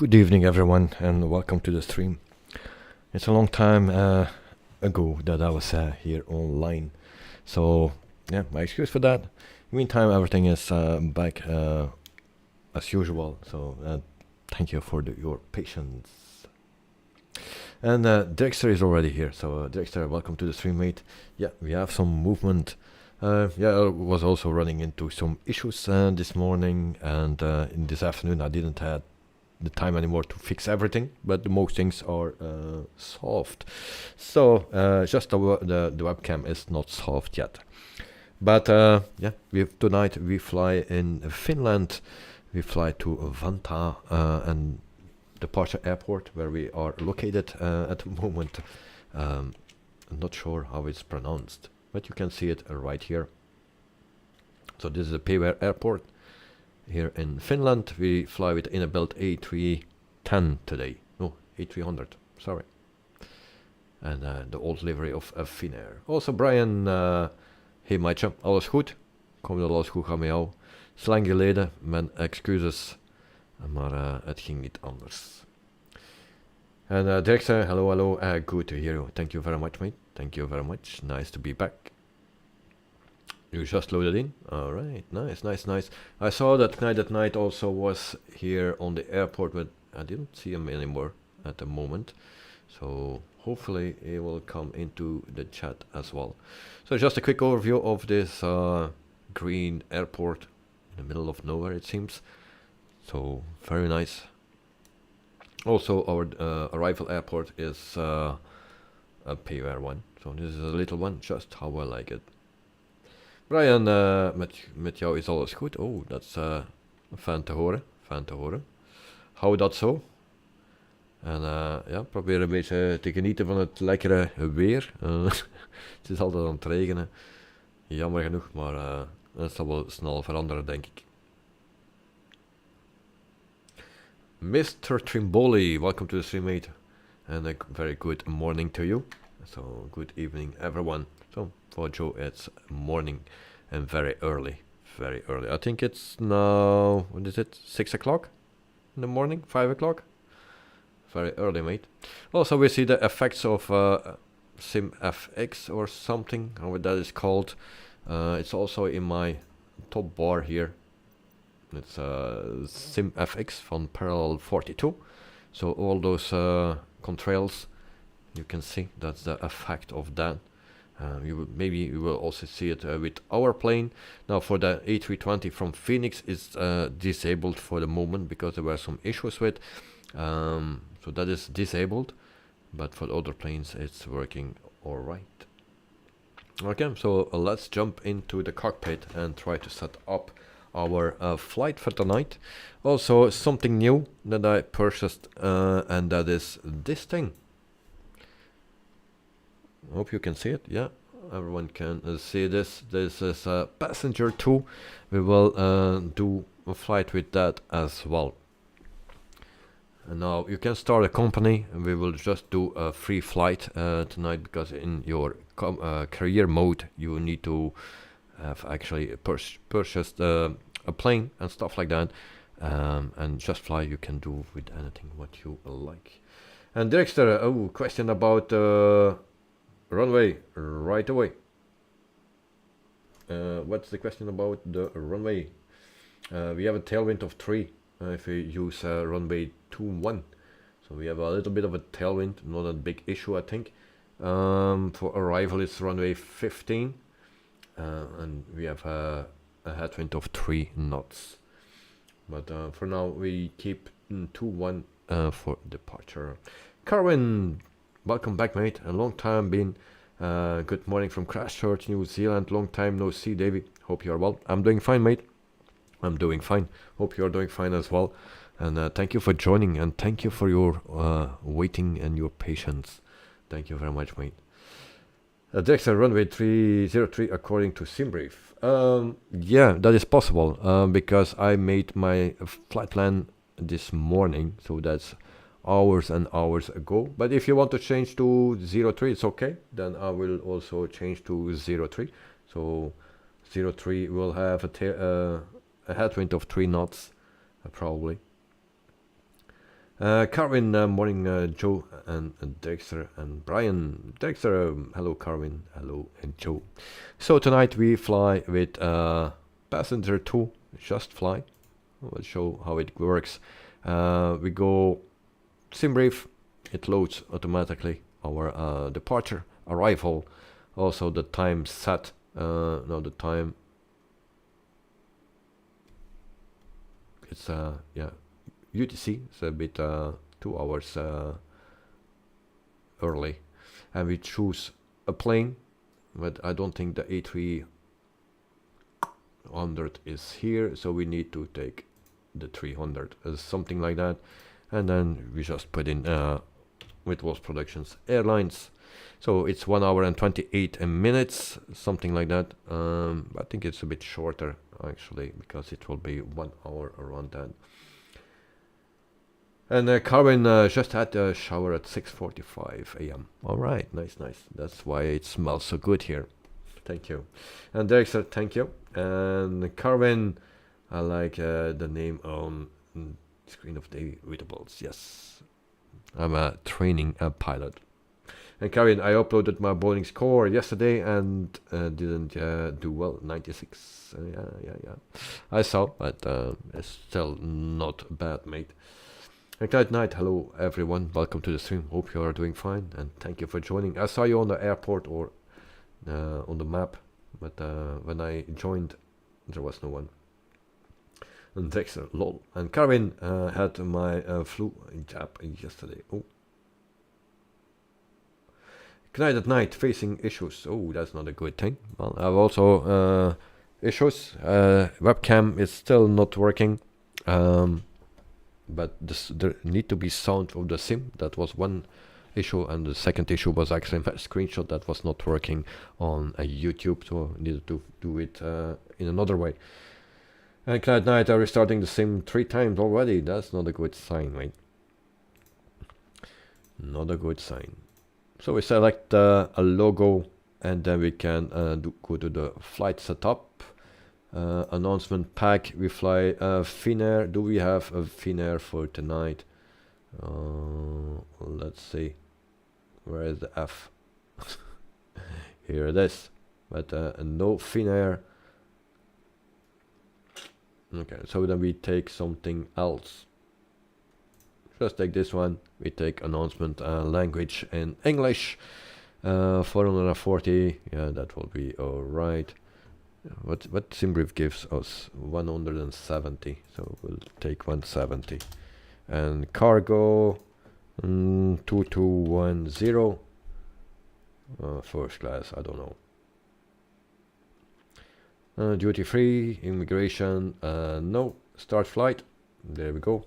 Good evening everyone and welcome to the stream. It's a long time ago that I was here online, so yeah, my excuse for that. Meantime, everything is back as usual, so thank you for your patience. And Dexter is already here, so Dexter, welcome to the stream, mate. Yeah, we have some movement. Yeah, I was also running into some issues this morning, and in this afternoon I didn't have the time anymore to fix everything, but most things are solved. So just the webcam is not solved yet. But yeah, tonight we fly in Finland. We fly to Vantaa and departure airport where we are located at the moment. I'm not sure how it's pronounced, but you can see it right here. So this is a Payware airport. Here in Finland, we fly with Inibuild A310 today. No, A300, sorry. And the old livery of Finnair. Also Brian, hey maatje, alles goed? Kom dat alles goed gaat met jou? Het is lang geleden, mijn excuses, maar het ging niet anders. And Dirk zei, hello, good to hear you. Thank you very much, mate. Thank you very much. Nice to be back. You just loaded in? Alright, nice. I saw that Knight also was here on the airport, but I didn't see him anymore at the moment. So hopefully he will come into the chat as well. So just a quick overview of this green airport in the middle of nowhere, it seems. So very nice. Also our arrival airport is a Payware one. So this is a little one, just how I like it. Brian, met jou is alles goed. Oh, dat is fijn te horen. Hou dat zo. En ja, probeer een beetje te genieten van het lekkere weer. Het is altijd aan het regenen. Jammer genoeg, maar dat zal wel snel veranderen, denk ik. Mr. Trimboli, welcome to the stream, mate. And a very good morning to you. So, good evening, everyone. So, for Joe, it's morning and very early. I think it's now, what is it, 6 o'clock in the morning, 5 o'clock? Very early, mate. Also, we see the effects of SimFX or something, how that is called. It's also in my top bar here. It's SimFX from Parallel 42. So all those contrails, you can see that's the effect of that. Maybe you will also see it with our plane. Now for the A320 from Phoenix is disabled for the moment because there were some issues with. So that is disabled, but for the other planes it's working alright. Okay, so let's jump into the cockpit and try to set up our flight for tonight. Also something new that I purchased and that is this thing. Hope you can see it. Yeah, everyone can see this. This is Passenger 2. We will do a flight with that as well. And now you can start a company and we will just do a free flight tonight, because in your career mode you need to have actually purchased a plane and stuff like that. And just fly you can do with anything what you like. And Dexter, oh, question about runway right away. What's the question about the runway? We have a tailwind of 3 if we use runway 21. So we have a little bit of a tailwind, not a big issue, I think. For arrival it's runway 15. And we have a headwind of 3 knots. But for now we keep 21 for departure. Carwin, welcome back, mate. A long time been. Good morning from Christchurch, New Zealand. Long time no see, David. Hope you are well. I'm doing fine, mate. I'm doing fine. Hope you are doing fine as well. And thank you for joining, and thank you for your waiting and your patience. Thank you very much, mate. Dexter, runway 303 according to SimBrief. Yeah, that is possible because I made my flight plan this morning, so that's hours and hours ago. But if you want to change to 03, it's okay. Then I will also change to 03. So 03 will have a headwind of 3 knots, probably. Carwin, morning, Joe and Dexter and Brian. Dexter, hello Carwin, hello and Joe. So tonight we fly with Passenger 2, just fly. We'll show how it works. We go sim brief, it loads automatically our departure, arrival, also the time set, no the time, it's yeah, UTC, it's a bit 2 hours early, and we choose a plane, but I don't think the A300 is here, so we need to take the 300, something like that, and then we just put in Wittebols Productions Airlines. So it's 1 hour and 28 minutes, something like that. I think it's a bit shorter actually, because it will be 1 hour around that. And Carwin just had a shower at 6:45 a.m. All right, nice, nice. That's why it smells so good here. Thank you. And Dexter, thank you. And Carwin, I like the name on screen of the Wittebols. Yes, I'm a training pilot. And Carwin, I uploaded my bowling score yesterday and didn't do well, 96. Yeah. I saw, but it's still not bad, mate. And good night, hello everyone, welcome to the stream, hope you are doing fine, and thank you for joining. I saw you on the airport or on the map, but when I joined, there was no one. And Dexter, lol. And Carwin had my flu jab yesterday. Oh. Good night, facing issues. Oh, that's not a good thing. Well, I've also issues. Webcam is still not working. But there need to be sound of the sim. That was one issue, and the second issue was actually my screenshot that was not working on YouTube, so I needed to do it in another way. And good night, I'm restarting the sim 3 times already. That's not a good sign, mate. Not a good sign. So we select a logo, and then we can go to the flight setup. Announcement pack, we fly Finnair. Do we have a Finnair for tonight? Let's see. Where is the F? Here it is. But no Finnair. Okay, so then we take something else. Just take this one. We take announcement language in English. 440. Yeah, that will be alright. What SimBrief gives us? 170, so we'll take 170. And cargo 2210. First class, I don't know. Duty free, immigration, no. Start flight. There we go.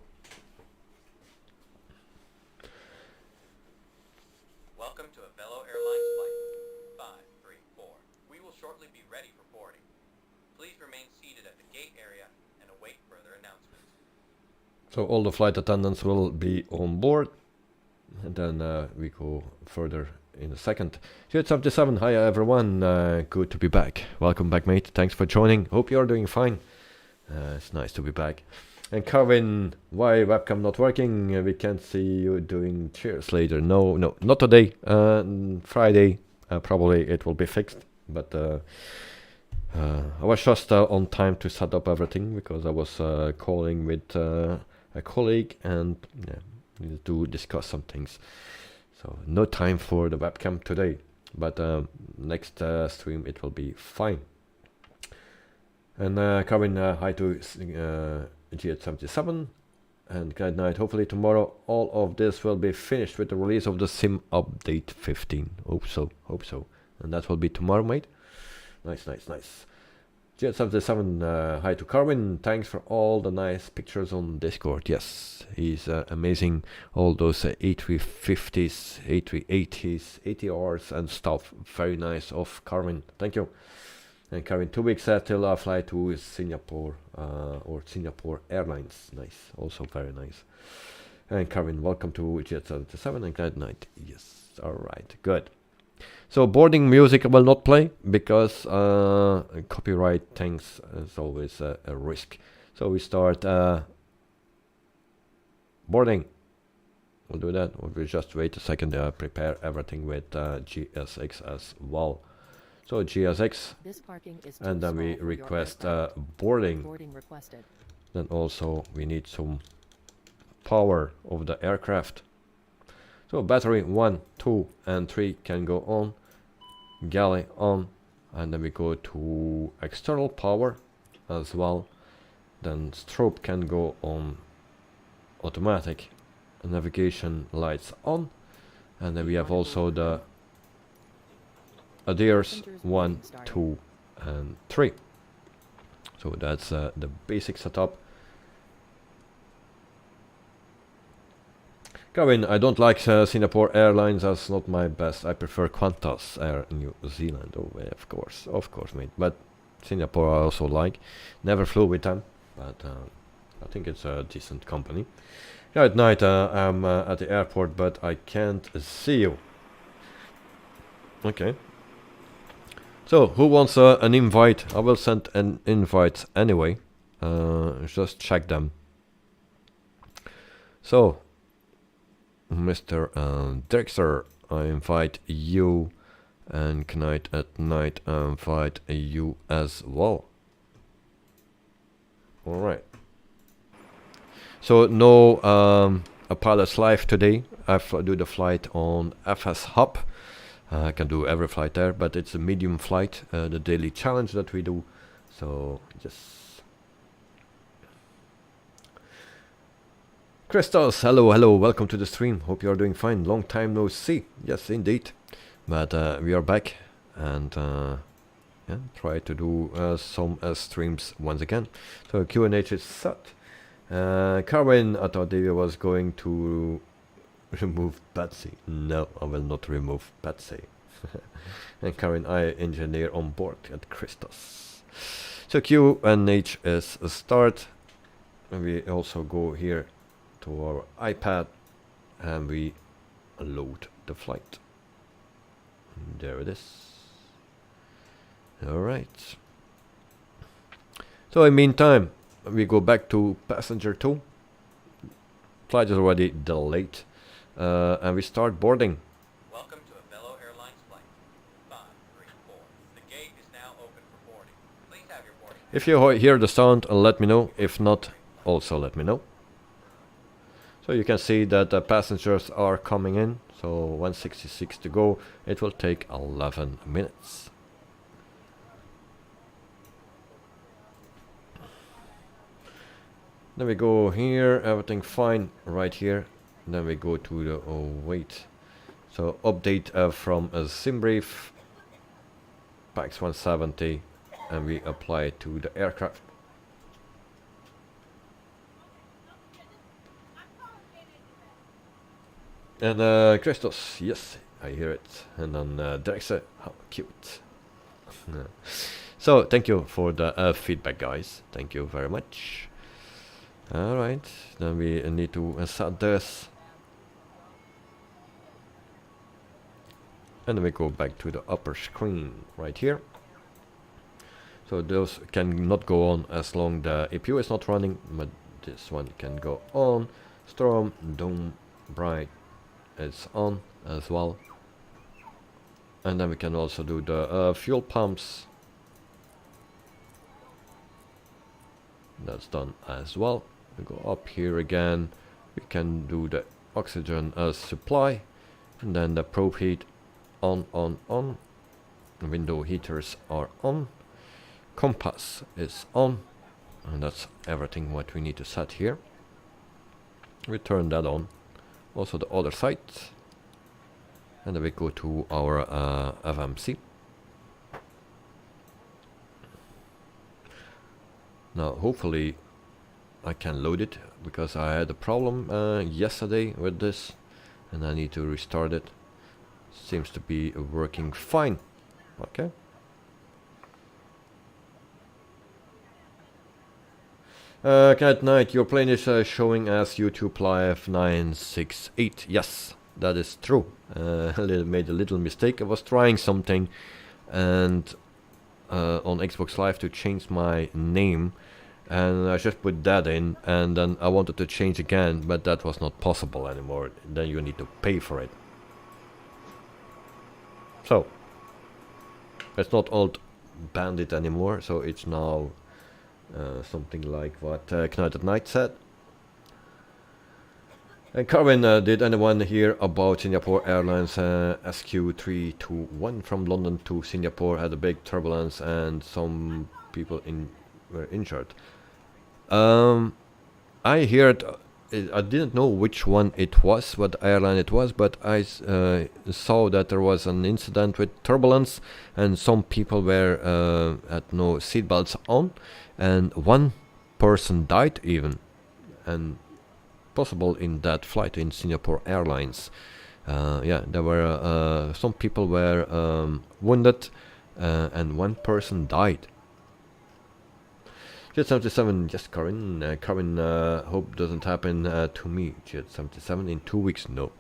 Welcome to a Bello Airlines flight 534. We will shortly be ready for boarding. Please remain seated at the gate area and await further announcements. So all the flight attendants will be on board, and then we go further in a second. Jet77, hi everyone, good to be back. Welcome back, mate. Thanks for joining. Hope you're doing fine. It's nice to be back. And Carwin, why webcam not working? We can't see you doing cheers later. No, not today. Friday, probably it will be fixed. But I was just on time to set up everything, because I was calling with a colleague and needed to discuss some things. So no time for the webcam today, but next stream it will be fine. And Carwin, hi to G877, and good night. Hopefully tomorrow all of this will be finished with the release of the sim update 15. Hope so. And that will be tomorrow, mate. Nice. G877, hi to Carwin. Thanks for all the nice pictures on Discord. Yes, he's amazing. All those A350s, A380s, ATRs and stuff. Very nice of Carwin. Thank you. And Carwin, 2 weeks till I fly to Singapore or Singapore Airlines. Nice, also very nice. And Carwin, welcome to G877 and good night. Yes, all right, good. So boarding music I will not play, because copyright things is always a risk. So we start boarding. we'll do that. We'll just wait a second, prepare everything with GSX as well. So GSX, and then we request boarding. Then also we need some power of the aircraft. So battery 1, 2 and 3 can go on, galley on, and then we go to external power as well. Then strobe can go on automatic, navigation lights on, and then we have also the ADIRS 1, 2 and 3. So that's the basic setup. Kevin, I don't like Singapore Airlines, that's not my best. I prefer Qantas Air New Zealand. Oh, yeah, of course, mate. But Singapore I also like. Never flew with them, but I think it's a decent company. Yeah, at night I'm at the airport, but I can't see you. Okay. So, who wants an invite? I will send an invite anyway. Just check them. So, Mr. Drexler, I invite you, and Knight at Night, I invite you as well. Alright. So, no a pilot's live today. I do the flight on FSHUB. I can do every flight there, but it's a medium flight, the daily challenge that we do. So, just... Christos, hello, welcome to the stream. Hope you are doing fine. Long time no see. Yes, indeed. But we are back, and yeah, try to do some streams once again. So QNH is set. Carwin, I thought Davia was going to remove Betsy. No, I will not remove Betsy. And Karen, I engineer on board at Christos. So QNH is a start. And we also go here to our iPad and we load the flight. There it is. Alright. So in meantime, we go back to passenger 2. Flight is already delayed. And we start boarding. Welcome to a Bello Airlines flight 534. The gate is now open for boarding. Please have your boarding. If you hear the sound, let me know. If not, also let me know. So you can see that the passengers are coming in. So 166 to go. It will take 11 minutes. Then we go here, everything fine right here. Then we go to the, oh wait. So update from a SimBrief, PAX 170, and we apply it to the aircraft. And Christos, yes, I hear it. And then Drexler, how cute. So thank you for the feedback, guys. Thank you very much. Alright, then we need to set this. And then we go back to the upper screen right here. So those can not go on as long the APU is not running, but this one can go on. Storm, Doom, Bright, it's on as well. And then we can also do the fuel pumps. That's done as well. We go up here again. We can do the oxygen supply, and then the probe heat on. The window heaters are on. Compass is on, and that's everything what we need to set here. We turn that on. Also the other side, and then we go to our FMC. Now hopefully I can load it, because I had a problem yesterday with this and I need to restart it. Seems to be working fine. Okay. Cat Knight, your plane is showing as YouTube Live 968. Yes, that is true. Made a little mistake. I was trying something and on Xbox Live to change my name, and I just put that in, and then I wanted to change again, but that was not possible anymore. Then you need to pay for it. So it's not old Bandit anymore, so it's now something like what Knight at Night said. And Carvin, did anyone hear about Singapore Airlines SQ321 from London to Singapore had a big turbulence and some people were injured? I heard, I didn't know which one it was, what airline it was, but I saw that there was an incident with turbulence and some people were had no seatbelts on, and one person died even, and possible in that flight in Singapore Airlines. Yeah, there were some people were wounded and one person died. Jet 77, yes, Karin. Karin, hope doesn't happen to me. Jet 77 in 2 weeks. No,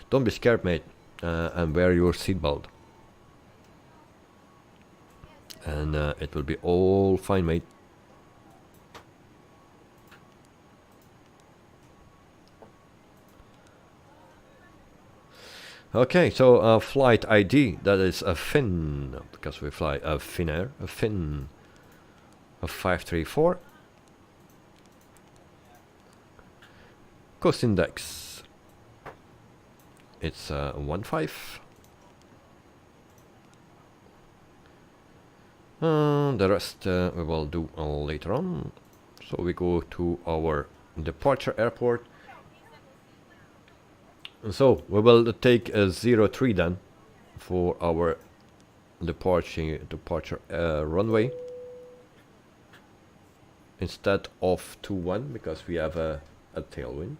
don't be scared, mate, and wear your seatbelt, and it will be all fine, mate. Okay, so flight ID, that is a Fin, because we fly a Finnair, a Fin of 534. Cost index, it's 15. The rest we will do later on. So we go to our departure airport. So we will take a 03 then for our departure runway instead of 21 because we have a tailwind.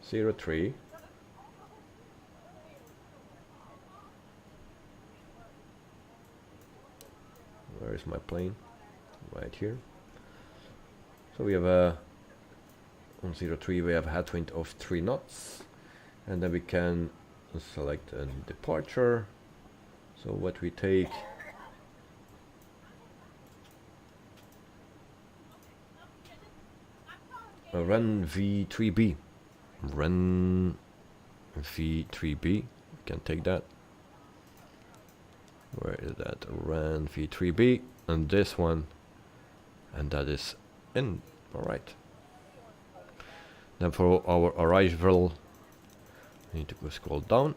Zero 03. Where is my plane? Right here. So we have a on 03 we have a headwind of 3 knots, and then we can select a departure. So what we take, a run V3B, run V3B, we can take that. Where is that? Run V3B, and this one, and that is in. All right. Then for our arrival, we need to go scroll down.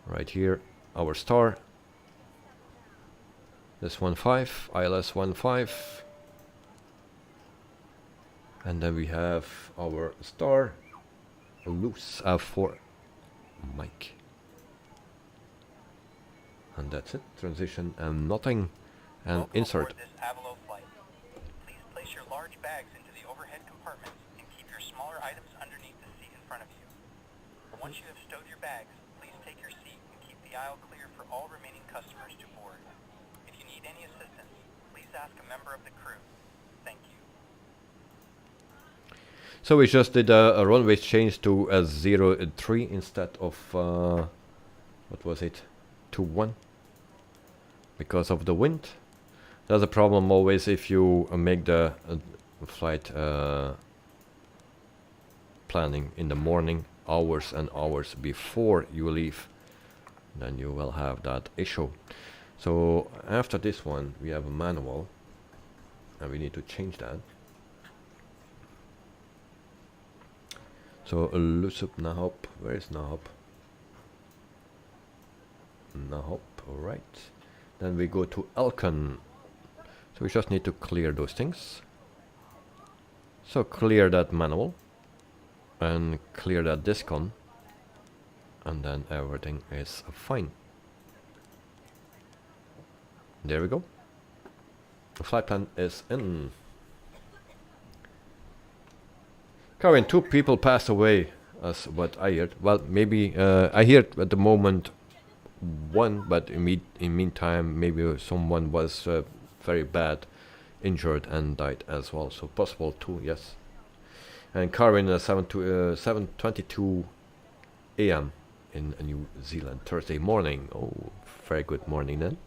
Right here, our star. This 15, ILS 15. And then we have our star, loose F4 mic. And that's it. Transition and nothing. And insert. Please place your large bags into the overhead compartments and keep your smaller items underneath the seat in front of you. Once you have stowed your bags, please take your seat and keep the aisle clear for all remaining customers to board. If you need any assistance, please ask a member of the crew. Thank you. So we just did a runway change to a 03 instead of what was it, 21, because of the wind. That's a problem always if you make the flight planning in the morning, hours and hours before you leave, then you will have that issue. So after this one we have a manual, and we need to change that. So loose up Nahop. Where is Nahop? Nahop, alright. Then we go to Elkan. So we just need to clear those things. So clear that manual and clear that discon, and then everything is fine. There we go. The flight plan is in. Karin, 2 people passed away, as what I heard. Well, maybe I heard at the moment 1, but in meantime maybe someone was very bad injured and died as well. So possible 2, yes. And Karin, 7:22 a.m. in New Zealand. Thursday morning. Oh, very good morning then.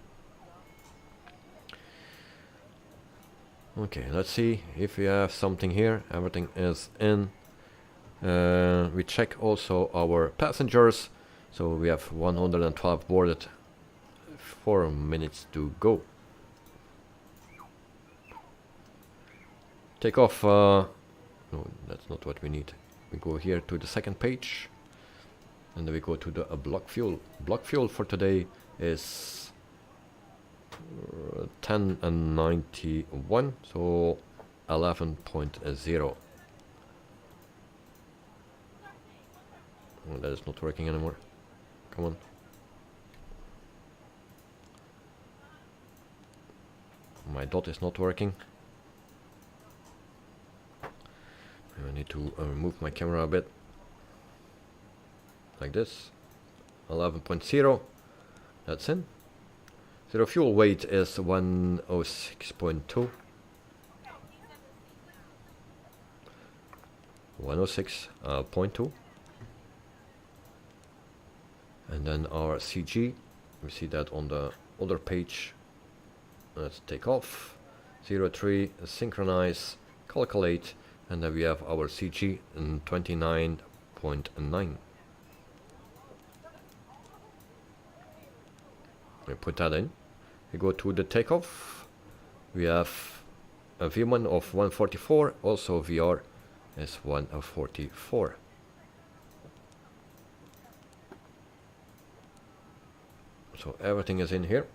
Okay, let's see if we have something here. Everything is in. We check also our passengers. So we have 112 boarded. 4 minutes to go. Take off. No, that's not what we need. We go here to the second page. And then we go to the block fuel. Block fuel for today is 10.91, so 11.0. Oh, that is not working anymore. Come on. My dot is not working. I need to move my camera a bit. Like this. 11.0. That's in. Zero fuel weight is 106.2. 106.2. And then our CG, we see that on the other page. Let's take off. 03, synchronize, calculate, and then we have our CG in 29.9. We put that in. We go to the takeoff. We have a V1 of 144, also VR is 144. So everything is in here.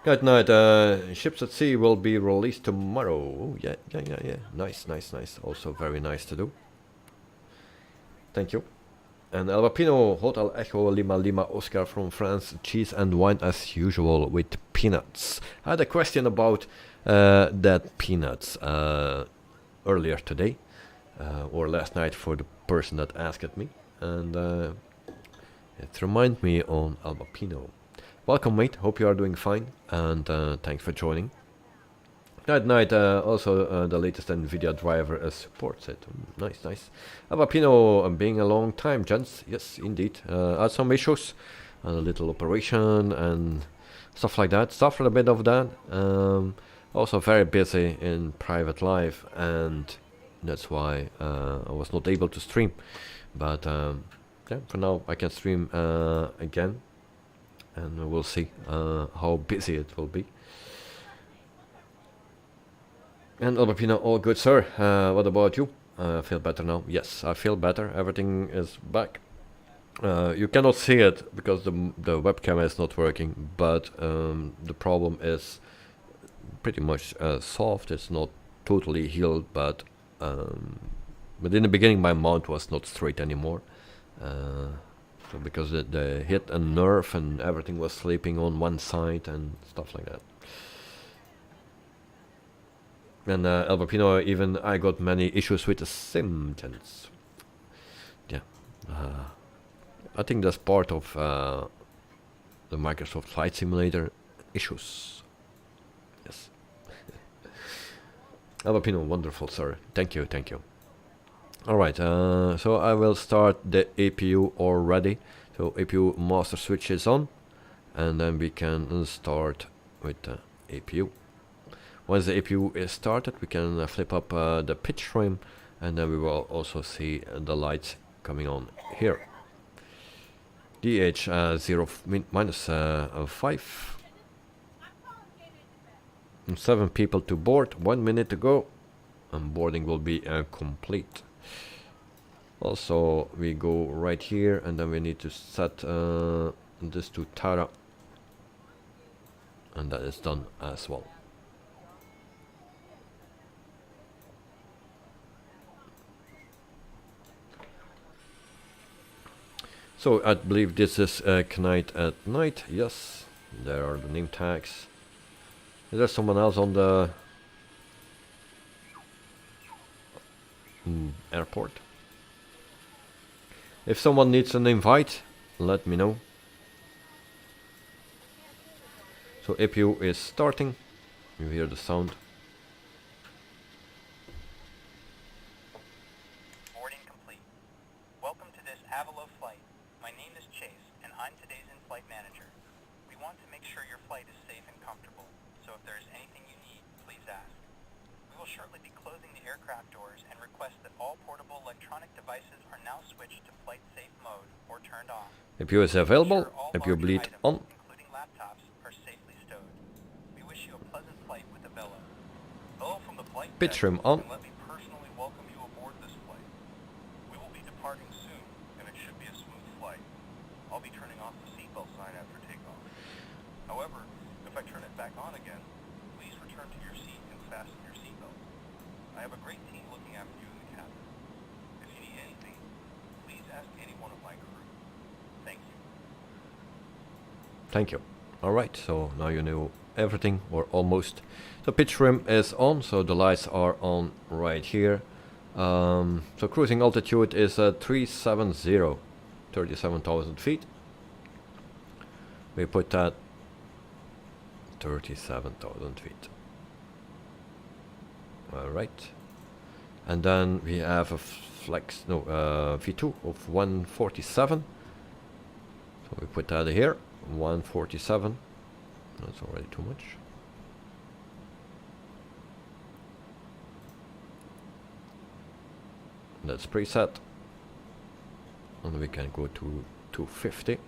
Good night. Ships at Sea will be released tomorrow. Oh, yeah. Nice. Also very nice to do. Thank you. And Albapino, Hotel Echo Lima Lima Oscar from France, cheese and wine as usual with peanuts. I had a question about that peanuts earlier today, or last night for the person that asked me, and it reminded me on Albapino. Welcome mate, hope you are doing fine, and thanks for joining. Night, also the latest NVIDIA driver supports it. Nice. Albapino, being a long time, gents. Yes, indeed. Had some issues, a little operation and stuff like that. Suffered a bit of that. Also very busy in private life, and that's why I was not able to stream. But yeah, for now I can stream again, and we'll see how busy it will be. And Albapino, all good, sir. What about you? Feel better now? Yes, I feel better. Everything is back. You cannot see it because the webcam is not working, but the problem is pretty much solved. It's not totally healed, but in the beginning my mount was not straight anymore. So because the hit a nerve and everything was sleeping on one side and stuff like that. And Albapino, even I got many issues with the symptoms. Yeah, I think that's part of the Microsoft Flight Simulator issues. Yes. Albapino, wonderful, sir. Thank you. Alright, so I will start the APU already. So APU master switch is on, and then we can start with the APU. Once the APU is started, we can flip up the pitch frame, and then we will also see the lights coming on here. DH 0 minus 5. 7 people to board, 1 minute to go, and boarding will be complete. Also, we go right here, and then we need to set this to Tara, and that is done as well. So I believe this is Knight at Night. Yes, there are the name tags. Is there someone else on the airport? If someone needs an invite, let me know. So APU is starting. You hear the sound. Boarding complete. Welcome to this Avalon I'm today's in-flight manager. We want to make sure your flight is safe and comfortable, so if there is anything you need, please ask. We will shortly be closing the aircraft doors and request that all portable electronic devices are now switched to flight safe mode or turned off. APU is available, Ensure all APU larger bleed items, on. including laptops, are safely stowed. We wish you a pleasant flight with the Velo. Hello from the flight Pitch deck, trim on. and let me personally welcome you aboard this flight. We will be departing soon, and it should be a smooth flight. I'll be turning off the seatbelt sign after takeoff. However, if I turn it back on again, please return to your seat and fasten your seatbelt. I have a great team looking after you in the cabin. If you need anything, please ask any one of my crew. Thank you. Thank you. Alright, so now you know everything, or almost. The pitch trim is on, so the lights are on right here. So cruising altitude is 370, 37,000 feet. We put that 37,000 feet. Alright. And then we have a V2 of 147. So we put that here, 147. That's already too much. That's preset. And we can go to 250.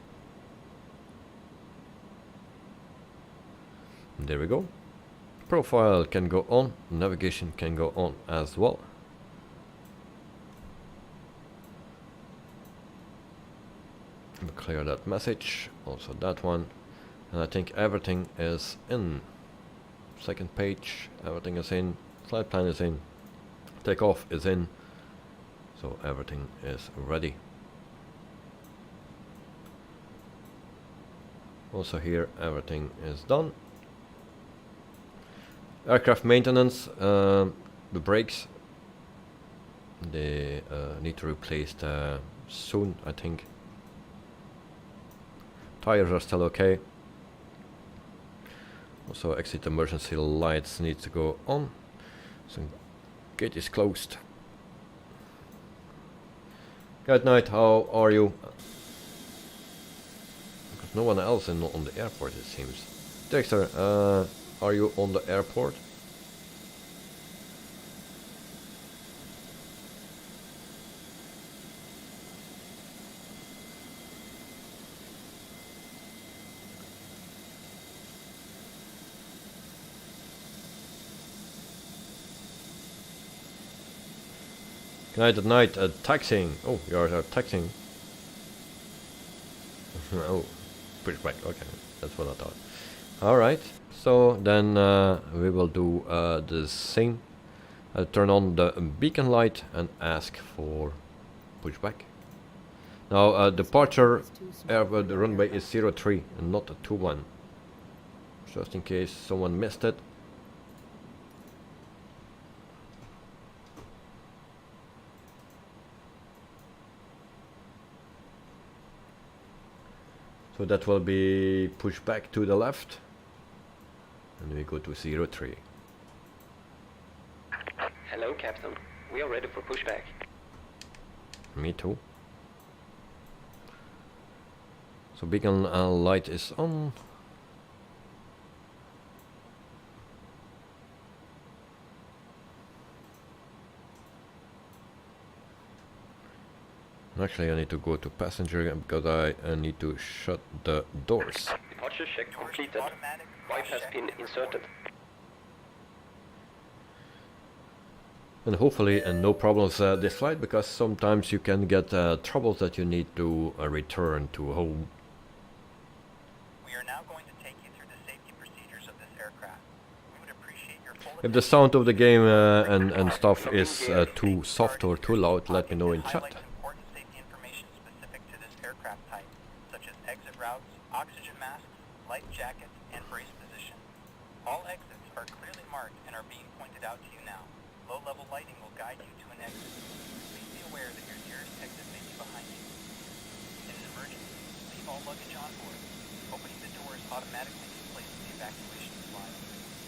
And there we go. Profile can go on, navigation can go on as well. We'll clear that message, also that one. And I think everything is in. Second page, everything is in. Flight plan is in. Takeoff is in. So everything is ready. Also here everything is done. Aircraft maintenance, the brakes, they need to replace soon, I think. Tires are still okay. Also exit emergency lights need to go on. So gate is closed. Good night, how are you? Because no one else on the airport, it seems. Dexter, are you on the airport? Night at night, taxiing. Oh, you are taxiing. Oh, pretty quick. Okay, that's what I thought. Alright, so then we will do the same. Turn on the beacon light and ask for pushback. Now, departure, the runway is 03 and not a 21. Just in case someone missed it. So that will be pushed back to the left. And we go to 03. Hello, Captain. We are ready for pushback. Me too. So beacon light is on. Actually, I need to go to passenger because I need to shut the doors. Departure check completed. Wipe has been inserted. And hopefully no problems this flight, because sometimes you can get troubles that you need to return to home. We are now going to take you through the safety procedures of this aircraft. We would appreciate your full If the sound of the game and stuff is too soft or too loud, let me know in chat. important safety information specific to this aircraft type, such as exit routes, oxygen masks, life jackets, and brace position. All exits are clearly marked and are being pointed out to you now. Low-level lighting will guide you to an exit. Please be aware that your nearest exit may be behind you. In an emergency, leave all luggage on board. Opening the doors automatically displaces the evacuation slide.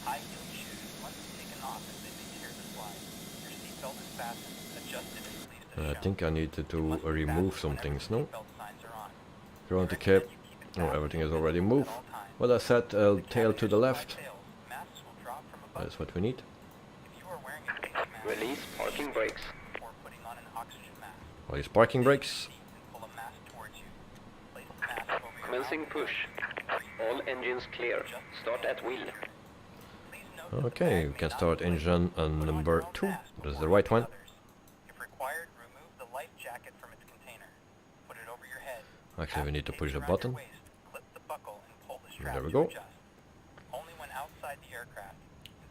High-heeled shoes must be taken off as they may tear the slide. Your seatbelt is fastened, adjusted, and released as I shown. think I needed to remove some things, no? Seatbelt signs are on. Ground to cap. Oh, everything is already moved. What I said, tail to the left. That's what we need. Release parking brakes. Release parking brakes. Commencing push. All engines clear. Start at wheel. Okay, we can start engine on number 2. That's the right one. If required, remove the life jacket from its container. Put it over your head. Actually, we need to push the button. Clip the buckle and pull the strap There we to go. adjust. Only when outside the aircraft.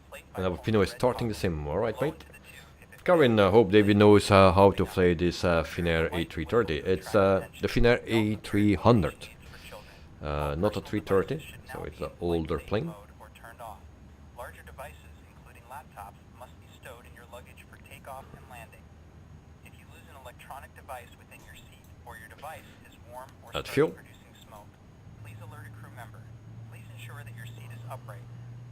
Inflate by And our pulling Pino the is red starting the buckle. sim, alright Blow mate? into the tube if it Karin, hope David knows how to play this Finnair A330. It's the Finnair A300. Not a 330, so it's an older plane. Larger devices, including laptops, must be stowed in your luggage for takeoff and landing. If you lose an electronic device within your seat, or your device is warm or Add starts fuel. producing smoke, please alert a crew member. Please ensure that your seat is upright,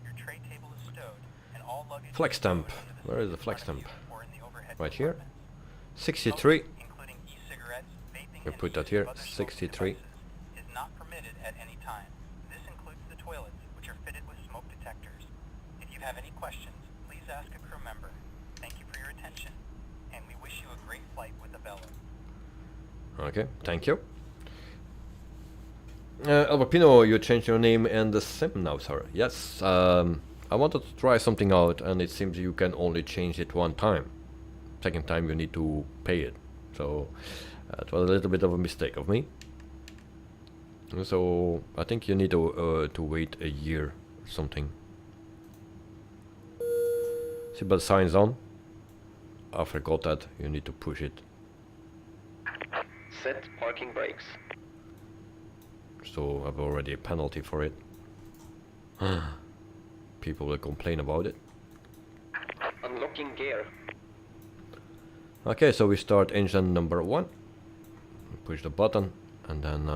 your tray table is stowed, and all luggage Flex is stowed stamp. under the Where is seat the flex in front of stamp? you or in the overhead Right here. compartments. 63. Smoking, including e-cigarettes, vaping, We and put that use here, of other smoking 63. devices is not permitted at any time. This includes the toilets, which are fitted with smoke detectors. If you have any questions, please ask a crew member. Thank you for your attention, and we wish you a great flight with the Bello. Okay, thank you. Alberpino, you changed your name and the sim now, sir. Yes, I wanted to try something out, and it seems you can only change it one time. Second time you need to pay it. So it was a little bit of a mistake of me. So I think you need to wait a year or something. Seatbelt signs on. I forgot that you need to push it. Set parking brakes. So I've already a penalty for it. People will complain about it. Unlocking gear. Okay, so we start engine number 1. Push the button and then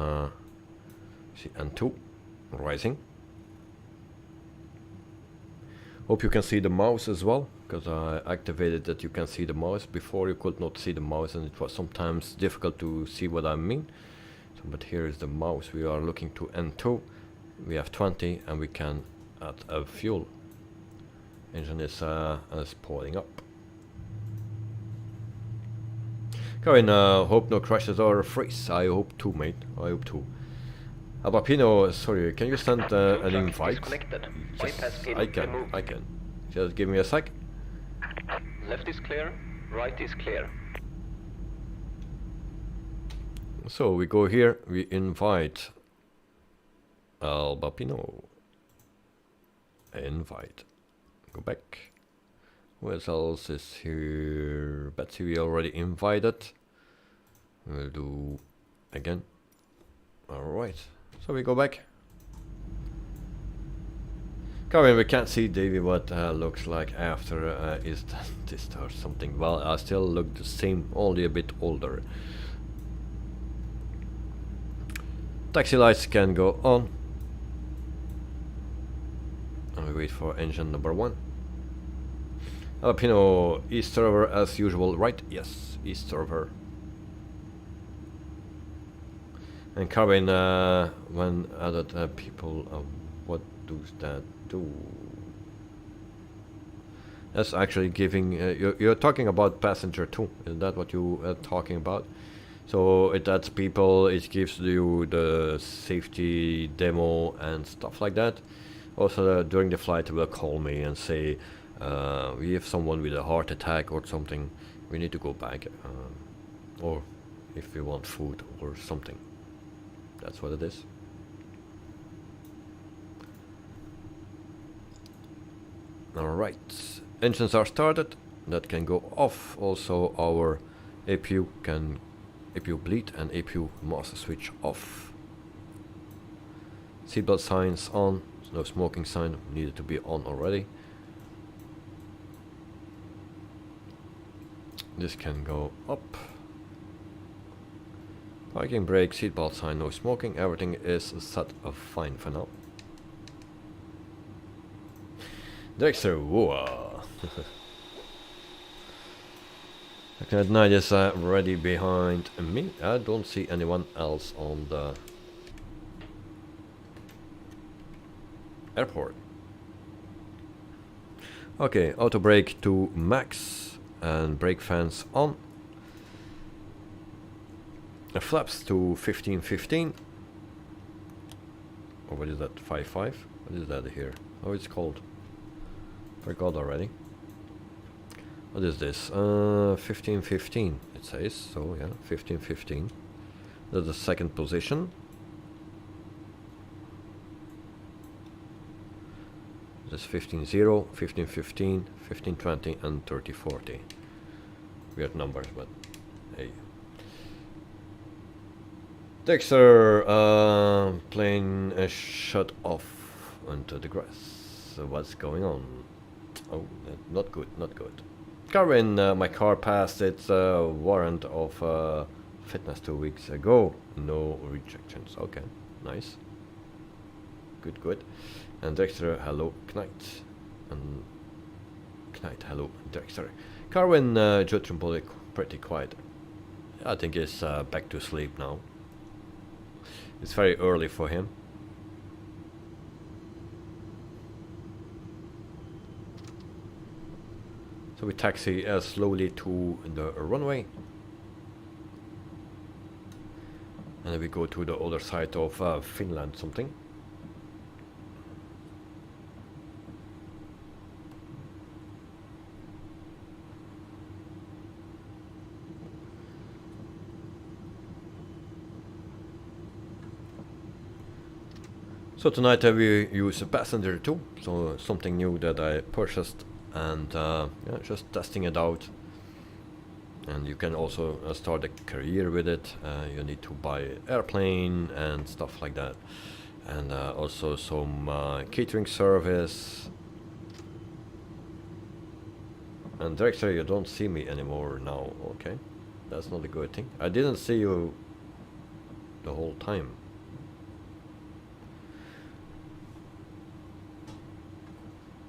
see N2 rising. Hope you can see the mouse as well, because I activated that you can see the mouse. Before you could not see the mouse, and it was sometimes difficult to see what I mean. So, but here is the mouse. We are looking to N2. We have 20 and we can add a fuel. Engine is pouring up. Karin, hope no crashes or freeze. I hope too, mate. I hope too. Abapino, sorry, can you send an invite? Yes, I can. Just give me a sec. Left is clear, right is clear. So we go here, we invite Albapino. Invite. Go back. Who else is here? Betsy, we already invited. We'll do again. Alright. So we go back. Karin, we can't see Davey what looks like after is this or something. Well, I still look the same, only a bit older. Taxi lights can go on. And we wait for engine number 1. Alpino, east server as usual, right? Yes, east server. And Karin, when added people, what does that do? That's actually giving, you're talking about passenger too, is that what you are talking about? So it adds people, it gives you the safety demo and stuff like that. Also during the flight it will call me and say, we have someone with a heart attack or something, we need to go back, or if we want food or something. That's what it is. Alright, engines are started, that can go off. Also our APU bleed and APU master switch off. Seatbelt signs on, no smoking sign needed to be on already. This can go up. Parking brake, seatbelt sign, no smoking, everything is set up fine for now. Dexter, whoa. At night is ready behind me. I don't see anyone else on the airport. Okay, auto brake to max and brake fans on. Flaps to 15-15. Or what is that? 5.5? What is that here? Oh, it's called. Forgot already. What is this? 15-15 it says. So yeah, 15-15. That's the second position. That's 15-0, 15-15, 15-20 and 30-40. Weird numbers, but hey. Dexter, plane shut off onto the grass. So what's going on? Oh, not good, not good. Carvin, my car passed its warrant of fitness 2 weeks ago. No rejections. Okay, nice. Good, good. And Dexter, hello, Knight. And Knight, hello, Dexter. Carvin, Jutron pretty quiet. I think he's back to sleep now. It's very early for him. So we taxi slowly to the runway. And then we go to the other side of Finland something. So tonight we use a passenger too, so something new that I purchased, and yeah, just testing it out. And you can also start a career with it. You need to buy airplane and stuff like that, and also some catering service. And Dexter, you don't see me anymore now. Okay, that's not a good thing. I didn't see you the whole time.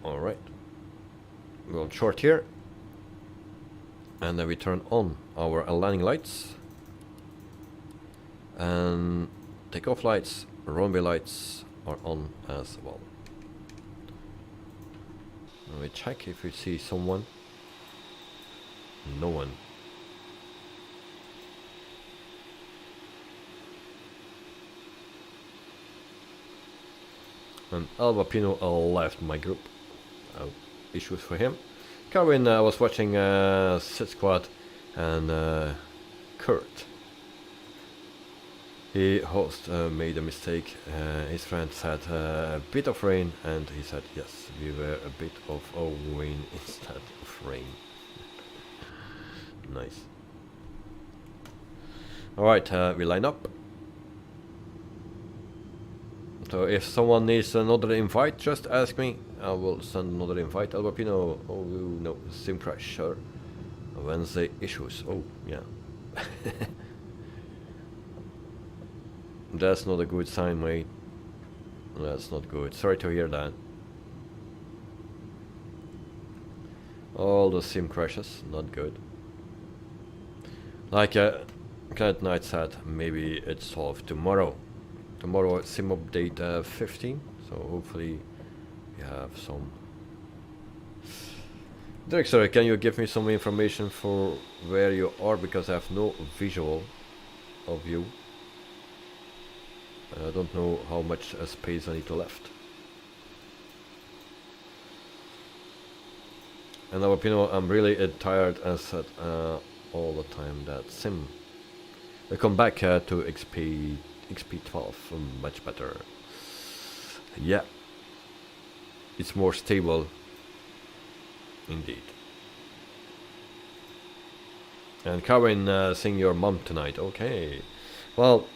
Alright, we'll short here, and then we turn on our landing lights, and takeoff lights, runway lights are on as well. And we check if we see someone. No one. And Alba Pino left my group. Issues for him. Carwin was watching Sit Squad, and Kurt. He host made a mistake. His friend said a bit of rain, and he said yes, we were a bit of rain instead of rain. Nice. Alright, we line up. So if someone needs another invite, just ask me. I will send another invite. Albapino, oh no, sim crash, sure. Wednesday issues, oh yeah. That's not a good sign, mate. That's not good. Sorry to hear that. All the sim crashes, not good. Like Kenneth Knight said, maybe it's solved tomorrow. Tomorrow sim update 15, so hopefully we have some. Dexter, can you give me some information for where you are, because I have no visual of you. I don't know how much space I need to left. And now, you know, I'm really tired, as said all the time, that sim. I come back to XP12, much better. Yeah, it's more stable, indeed. And Karen, sing your mom tonight. Okay. Well,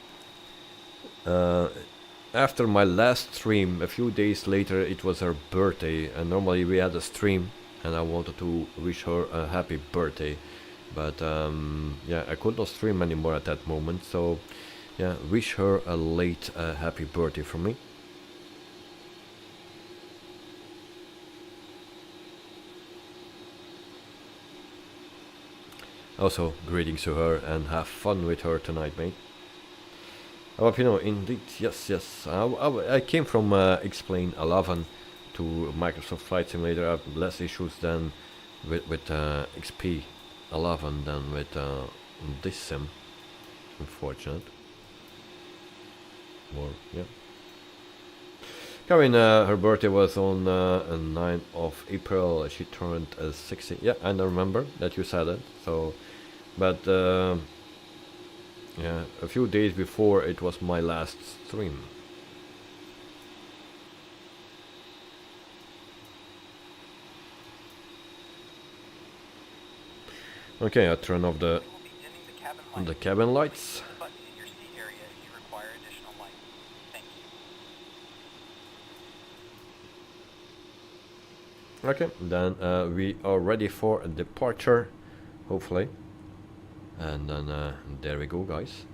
after my last stream, a few days later, it was her birthday, and normally we had a stream, and I wanted to wish her a happy birthday, but yeah, I could not stream anymore at that moment, so yeah, wish her a late happy birthday from me. Also, greetings to her, and have fun with her tonight, mate. Well, you know, indeed, yes. I came from Explain 11 to Microsoft Flight Simulator. I have less issues than with XP 11 than with this sim. Unfortunate. Or yeah. Karen, her birthday was on 9th of April. She turned 60. Yeah, I remember that you said it. So, but yeah, a few days before it was my last stream. Okay, I turn off the cabin lights. Button in your seat area if you require additional light. Thank you. Okay, then we are ready for a departure, hopefully. And then there we go, guys.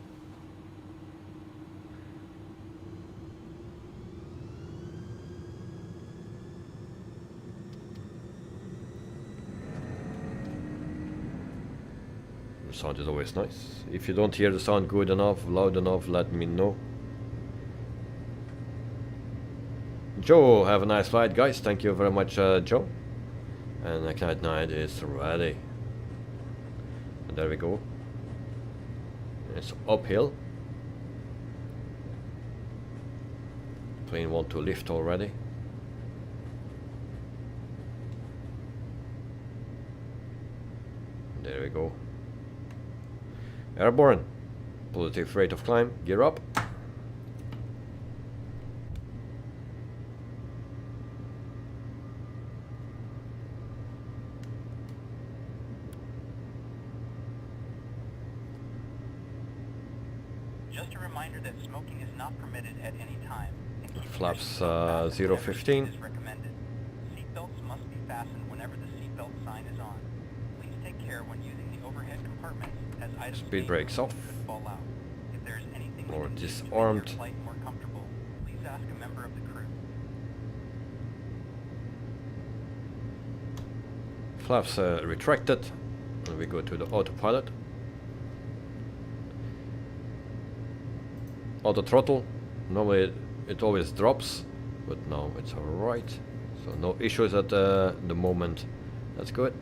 The sound is always nice. If you don't hear the sound good enough, loud enough, let me know. Joe, have a nice flight, guys. Thank you very much, Joe. And Ignite Night is ready. And there we go. It's uphill. Plane want to lift already. There we go. Airborne. Positive rate of climb. Gear up. Just a reminder that smoking is not permitted at any time. And keeping Flaps your seatbelt fastened whenever 015. is recommended. Seatbelts must be fastened whenever the seatbelt sign is on. Please take care when using the overhead compartments, as items Speed brakes off. could fall out. If there is anything Or you can do to make disarmed. your flight more comfortable, please ask a member of the crew. Flaps retracted. And we go to the autopilot. Auto throttle. Normally it always drops, but now it's alright. So no issues at the moment. That's good.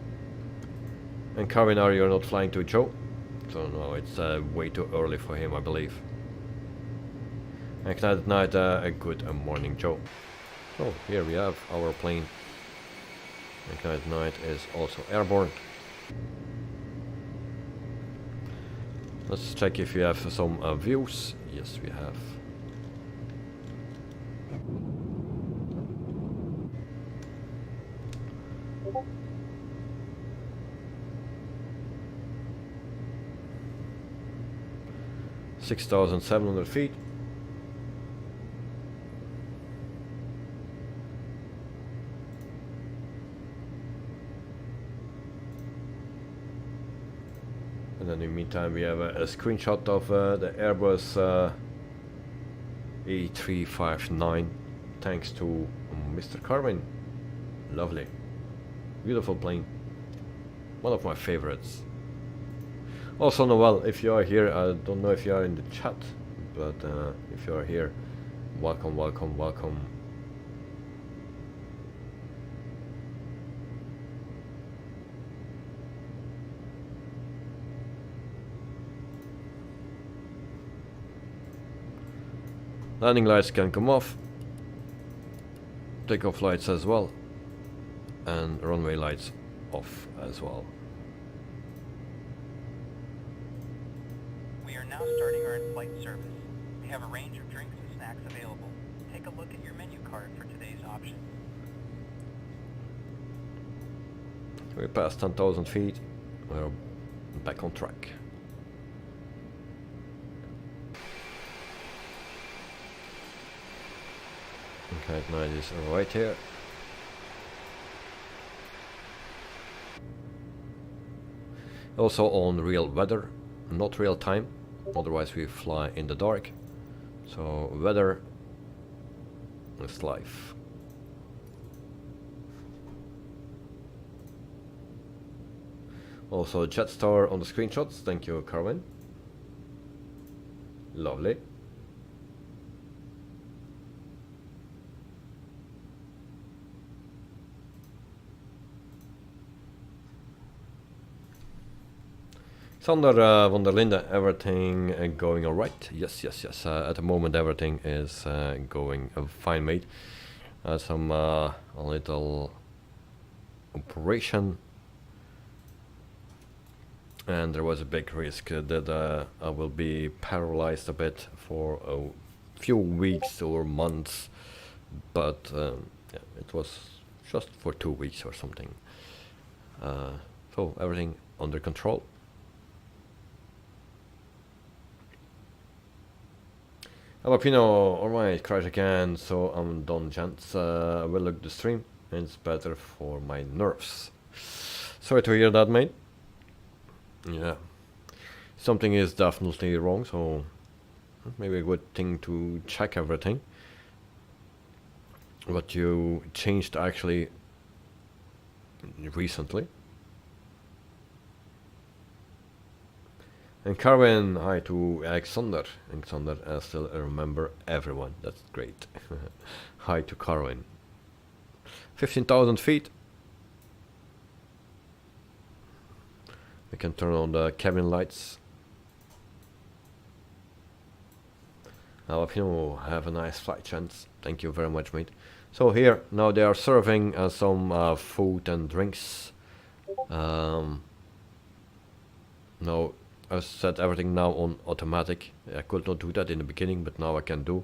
And Kavinar, you're not flying to Joe. So no, it's way too early for him, I believe. And Ignited Night, a good morning, Joe. So here we have our plane. Ignited Night is also airborne. Let's check if we have some views. Yes, we have. $6,700 feet. And then in the meantime we have a screenshot of the Airbus A350 thanks to Mr. Carvin. Lovely. Beautiful plane. One of my favorites. Also Noel, if you are here, I don't know if you are in the chat, but if you are here, welcome, welcome, welcome. Landing lights can come off, takeoff lights as well, and runway lights off as well. We are now starting our in-flight service. We have a range of drinks and snacks available. Take a look at your menu card for today's options. We passed 10,000 feet, we're back on track. Okay, now it is right here. Also on real weather, not real time, otherwise we fly in the dark. So weather is life. Also Jetstar on the screenshots, thank you Carwin. Lovely. Sander Wonderlinda, everything going alright? Yes. At the moment, everything is going fine, mate. Some a little operation, and there was a big risk that I will be paralyzed a bit for a few weeks or months, but yeah, it was just for 2 weeks or something. So everything under control. Alapino, alright, crash again, so I'm done, gents. I will look the stream, it's better for my nerves. Sorry to hear that, mate. Yeah, something is definitely wrong, so maybe a good thing to check everything. What you changed actually recently. And Carwin, hi to Alexander. Alexander, I still remember everyone. That's great. Hi to Carwin. 15,000 feet. We can turn on the cabin lights. I hope you have a nice flight, chance. Thank you very much, mate. So here, now they are serving some food and drinks. Now I set everything now on automatic. I could not do that in the beginning, but now I can do.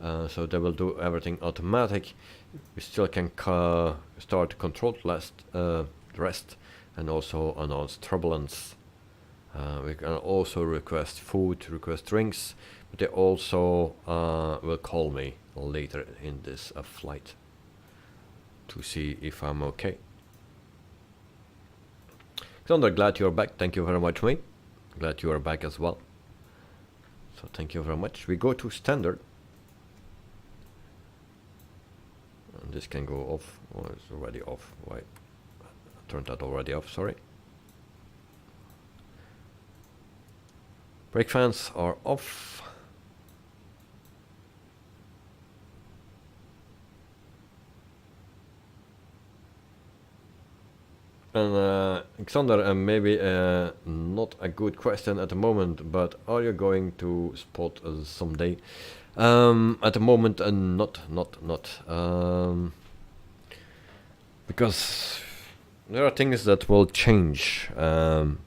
So they will do everything automatic. We still can start controlled rest and also announce turbulence. We can also request food, request drinks, but they also will call me later in this flight to see if I'm okay. Alexander, glad you're back. Thank you very much, mate. Glad you are back as well. So thank you very much. We go to standard. And this can go off. Oh, it's already off. Why? I turned that already off, sorry. Brake fans are off. And Alexander, maybe not a good question at the moment, but are you going to spot someday? At the moment, not. Because there are things that will change, and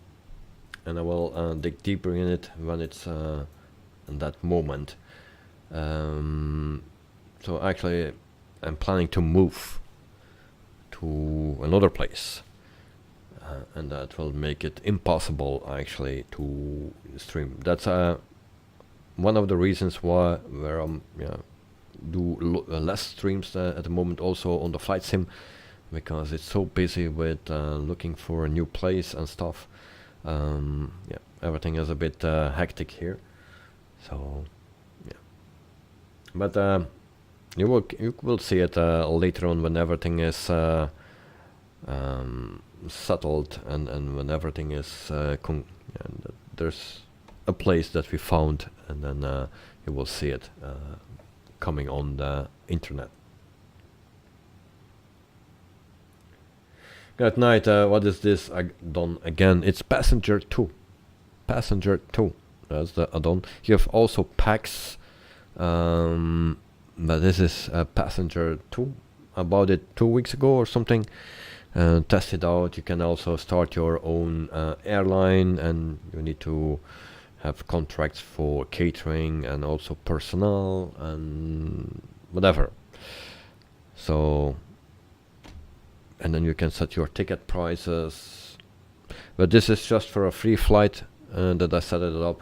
I will dig deeper in it when it's in that moment. So actually, I'm planning to move to another place. And that will make it impossible actually to stream. That's one of the reasons why where I'm do less streams at the moment, also on the flight sim, because it's so busy with looking for a new place and stuff. Yeah, everything is a bit hectic here. So yeah, but you will see it later on when everything is settled and when everything is there's a place that we found, and then you will see it coming on the internet. Good night. What is this add-on again? It's Passenger 2. Passenger 2. That's the add-on. You have also packs, but this is Passenger 2. About it 2 weeks ago or something. Test it out. You can also start your own airline, and you need to have contracts for catering and also personnel and whatever. So, and then you can set your ticket prices. But this is just for a free flight that I set it up.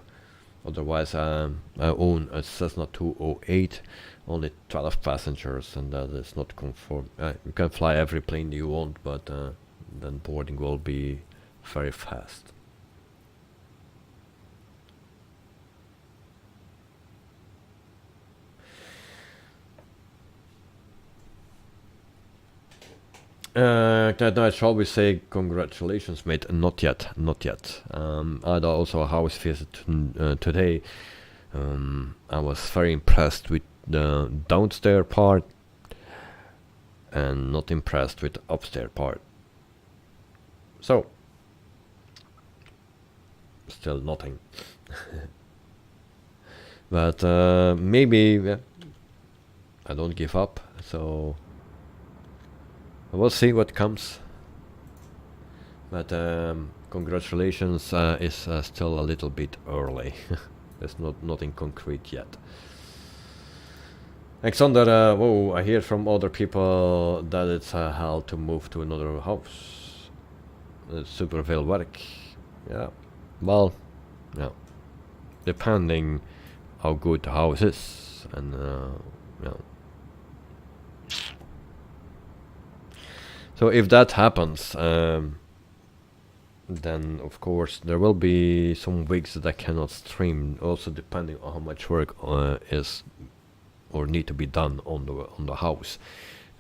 Otherwise, I own a Cessna 208. Only 12 passengers, and that is not conform. You can fly every plane you want, but then boarding will be very fast. That night, shall we say congratulations, mate? Not yet, not yet. I had also a house visit today. I was very impressed with the downstairs part and not impressed with the upstairs part. So still nothing. But maybe, yeah, I don't give up, so we'll see what comes. But congratulations, is still a little bit early. There's nothing concrete yet. Alexander, whoa, I hear from other people that it's hell to move to another house. It's super veel work. Yeah, well, yeah, depending how good the house is, and yeah. So if that happens, then of course there will be some weeks that I cannot stream, also depending on how much work is or need to be done on the house,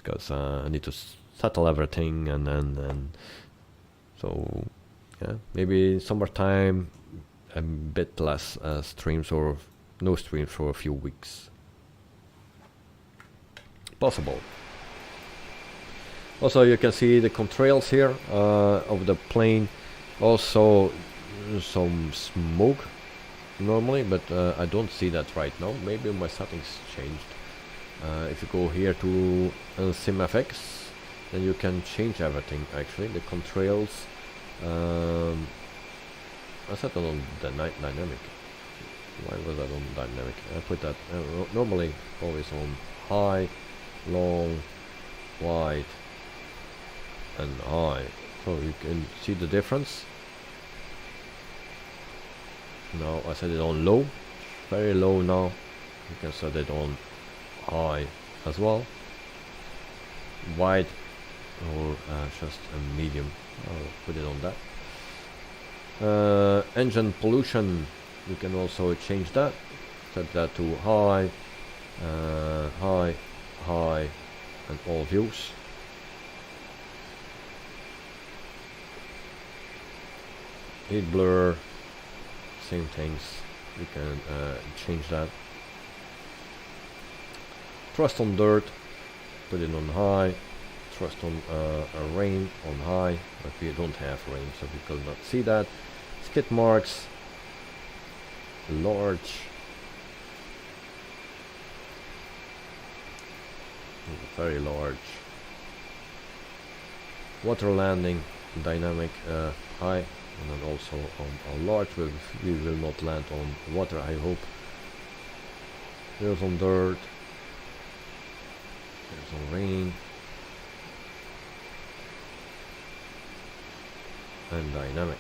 because I need to settle everything, and so yeah, maybe summertime a bit less streams, or no streams for a few weeks. Possible. Also, you can see the contrails here of the plane. Also some smoke normally, but I don't see that right now. Maybe my settings changed. If you go here to SimFX, then you can change everything actually. The contrails, I set it on the dynamic. Why was that on dynamic? I put that normally always on high, long, wide, and high, so you can see the difference. Now I set it on low, very low now. You can set it on high as well, wide, or just a medium. I'll put it on that. Engine pollution, you can also change that. Set that to high, high, high, and all views. Heat blur, same things, you can change that. Thrust on dirt, put it on high. Thrust on rain on high, but we don't have rain, so we could not see that. Skid marks, large, very large. Water landing, dynamic, high, and then also on large. We will not land on water, I hope. There's on dirt, there's on rain, and dynamic.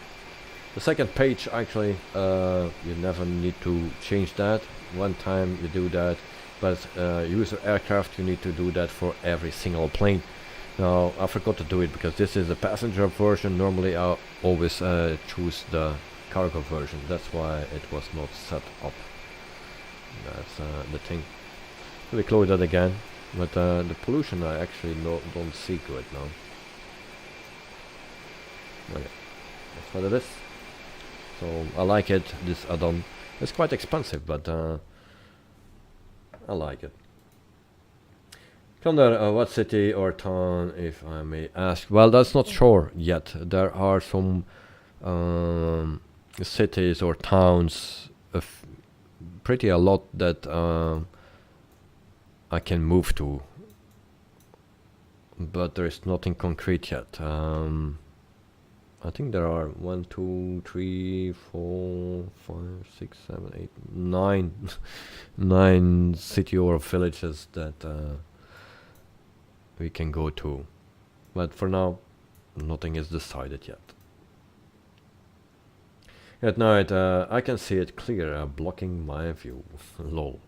The second page, actually, you never need to change that. One time you do that, but user aircraft, you need to do that for every single plane. Now I forgot to do it because this is a passenger version. Normally I always choose the cargo version. That's why it was not set up. That's the thing. So we close that again, but the pollution I actually don't see good now. Okay, that's what it is. So I like it, this add-on. It's quite expensive, but I like it. Thunder, what city or town, if I may ask? Well, that's not sure yet. There are some cities or towns, pretty a lot, that I can move to, but there is nothing concrete yet. I think there are 1, 2, 3, 4, 5, 6, 7, 8, 9 9 city or villages that we can go to, but for now nothing is decided yet. At night I can see it clear, blocking my view. Lol.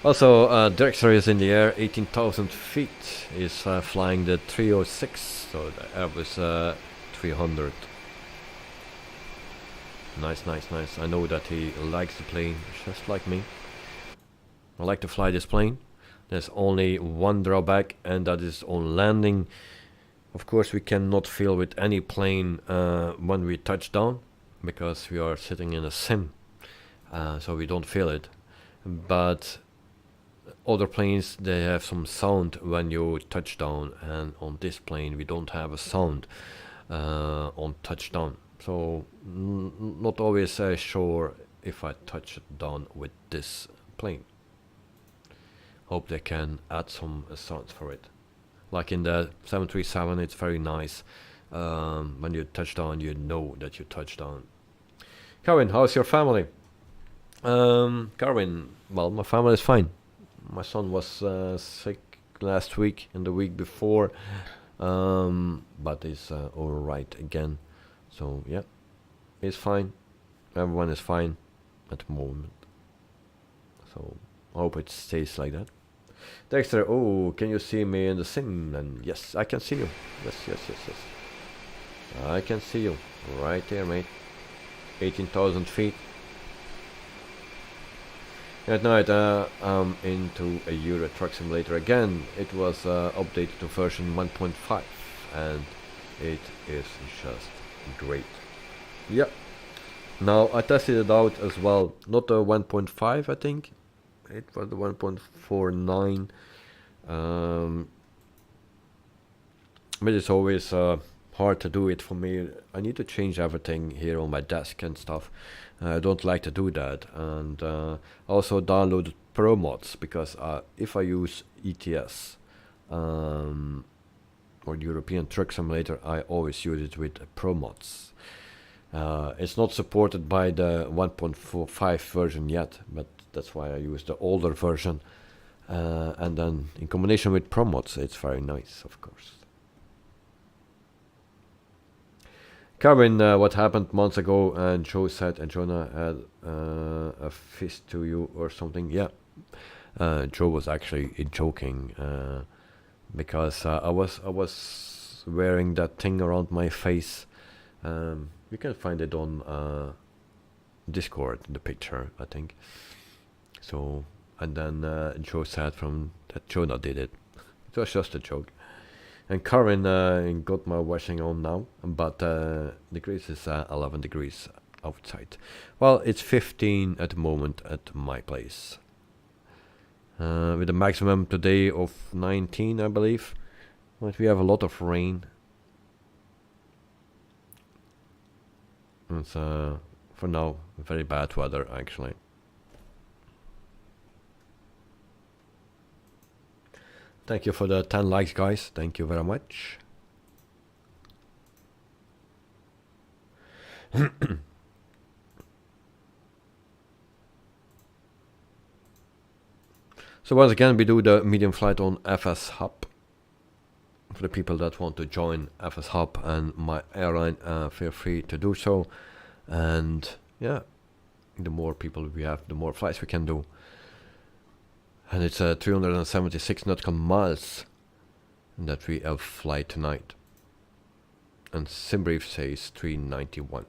Also, Drexler is in the air, 18,000 feet, is flying the 306, so the Airbus 300. Nice, nice, nice. I know that he likes the plane, just like me. I like to fly this plane. There's only one drawback, and that is on landing. Of course, we cannot feel with any plane when we touch down, because we are sitting in a sim, so we don't feel it. But other planes, they have some sound when you touch down, and on this plane we don't have a sound on touchdown. So not always sure if I touch it down with this plane. Hope they can add some sounds for it. Like in the 737, it's very nice. When you touch down, you know that you touched down. Carwin, how's your family? Carwin, well, my family is fine. My son was sick last week and the week before, but he's alright again. So yeah, he's fine. Everyone is fine at the moment. So I hope it stays like that. Dexter, oh, can you see me in the sim? And yes, I can see you. Yes. I can see you. Right there, mate. 18,000 feet. At night, I'm into a Euro Truck Simulator again. It was updated to version 1.5 and it is just great. Yeah. Now, I tested it out as well. Not the 1.5, I think. It was the 1.49. But it's always hard to do it for me. I need to change everything here on my desk and stuff. I don't like to do that. And also download Pro mods, because if I use ETS or European Truck Simulator, I always use it with Pro mods. It's not supported by the 1.45 version yet, but that's why I use the older version. And then in combination with Pro mods, it's very nice, of course. Kevin, what happened months ago? And Joe said, and Jonah had a fist to you or something. Yeah, Joe was actually joking because I was wearing that thing around my face. You can find it on Discord, the picture, I think. So, and then Joe said from that Jonah did it. It was just a joke. And Karen got my washing on now, but degrees is 11 degrees outside. Well, it's 15 at the moment at my place. With a maximum today of 19, I believe. But we have a lot of rain. It's for now very bad weather actually. Thank you for the 10 likes, guys. Thank you very much. So once again, we do the medium flight on FSHUB. For the people that want to join FSHUB and my airline, feel free to do so. And yeah, the more people we have, the more flights we can do. And it's 376 nautical miles that we have fly tonight. And SimBrief says 391.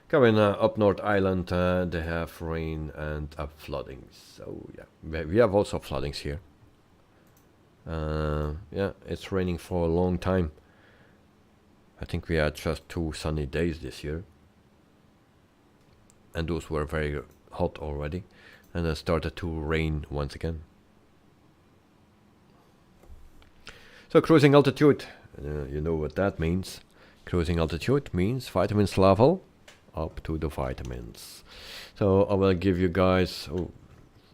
Coming up North Island, they have rain and flooding. So yeah, we have also floodings here. Yeah, it's raining for a long time. I think we had just 2 sunny days this year. And those were very hot already. And it started to rain once again. So cruising altitude, you know what that means. Cruising altitude means vitamins level up to the vitamins. So I will give you guys,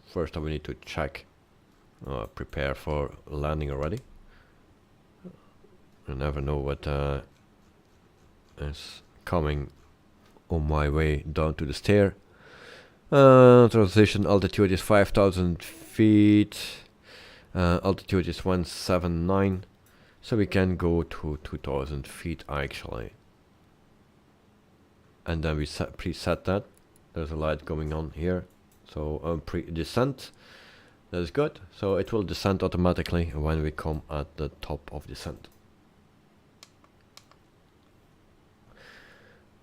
first I will need to check, prepare for landing already. You never know what is coming on my way down to the stair. Transition altitude is 5,000 feet. Altitude is 179. So we can go to 2,000 feet actually. And then we preset that. There's a light going on here. So pre-descent. That is good. So it will descend automatically when we come at the top of descent.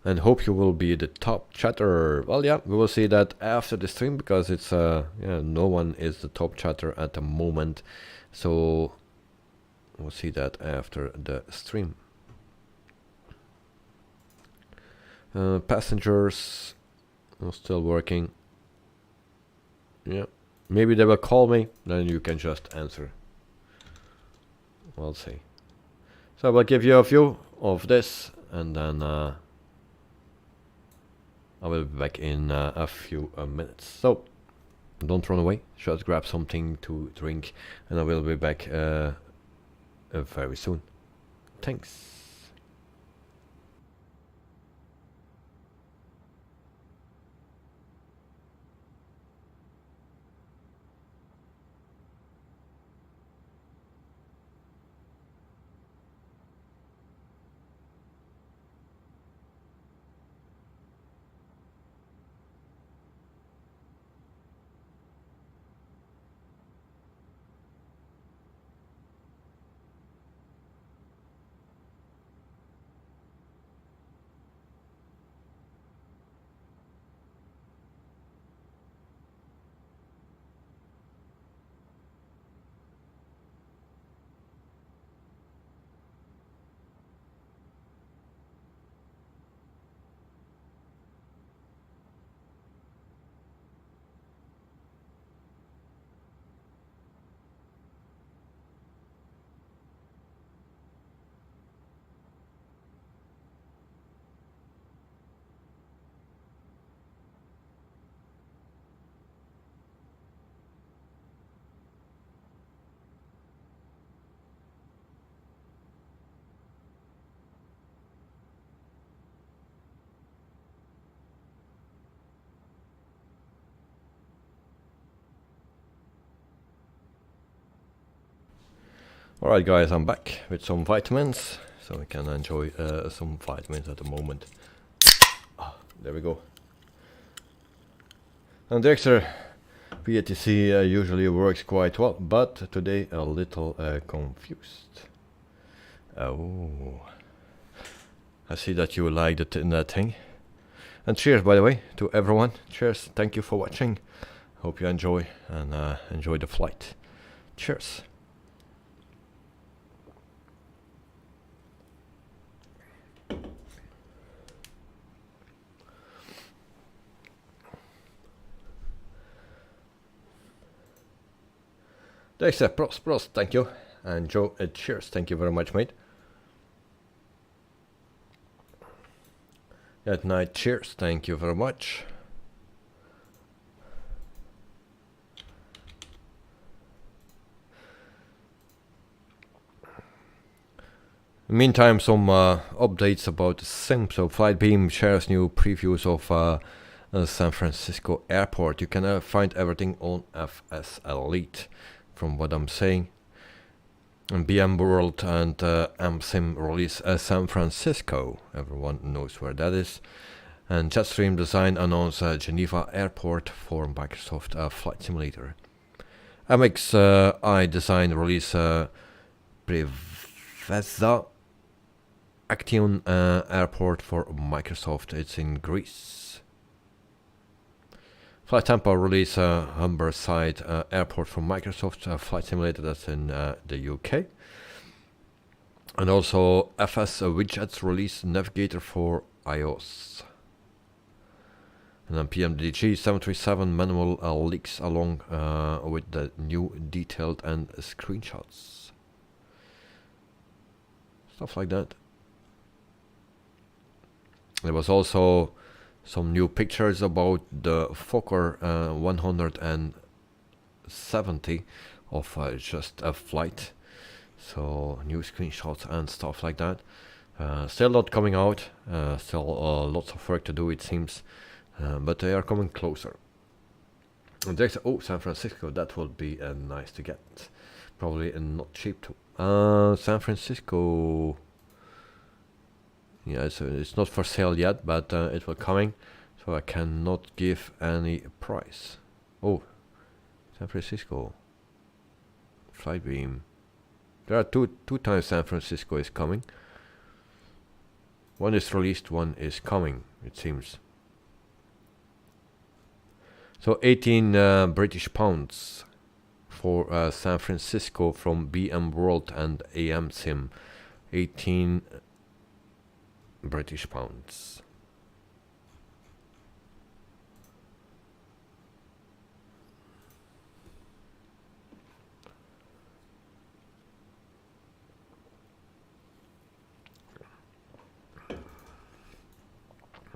And hope you will be the top chatter. Well, yeah, we will see that after the stream, because it's yeah, no one is the top chatter at the moment. So we'll see that after the stream. Passengers are still working. Yeah, Maybe they will call me, then you can just answer. We'll see. So I will give you a view of this, and then I will be back in a few minutes. So don't run away, just grab something to drink, and I will be back very soon. Thanks. Alright guys, I'm back with some vitamins, so we can enjoy some vitamins at the moment. Ah, there we go. And the extra PATC usually works quite well, but today a little confused. Oh, I see that you liked it in that thing. And cheers, by the way, to everyone. Cheers, thank you for watching. Hope you enjoy, and enjoy the flight. Cheers. Dexter, Prost, thank you. And Joe, cheers, thank you very much, mate. At night, cheers, thank you very much. In the meantime, some updates about the sim. So Flightbeam shares new previews of San Francisco Airport. You can find everything on FS Elite, from what I'm saying. And BM World and AmSim release San Francisco. Everyone knows where that is. And Jetstream Design announced Geneva Airport for Microsoft Flight Simulator. MXI Design release Preveza Action Airport for Microsoft. It's in Greece. Flight Tampa release Humberside Airport for Microsoft Flight Simulator. That's in the UK. And also FS Widgets release Navigator for iOS. And then PMDG 737 manual leaks along with the new detailed and screenshots. Stuff like that. There was also some new pictures about the Fokker 170 of just a flight. So new screenshots and stuff like that. Still not coming out. Still lots of work to do, it seems. But they are coming closer. And there's San Francisco. That would be nice to get. Probably not cheap too. San Francisco. Yeah, it's not for sale yet, but it will coming, so I cannot give any price. Oh, San Francisco. Flightbeam. There are two times San Francisco is coming. One is released, one is coming, it seems. So 18 British pounds for San Francisco from BM World and AmSim. 18 British pounds.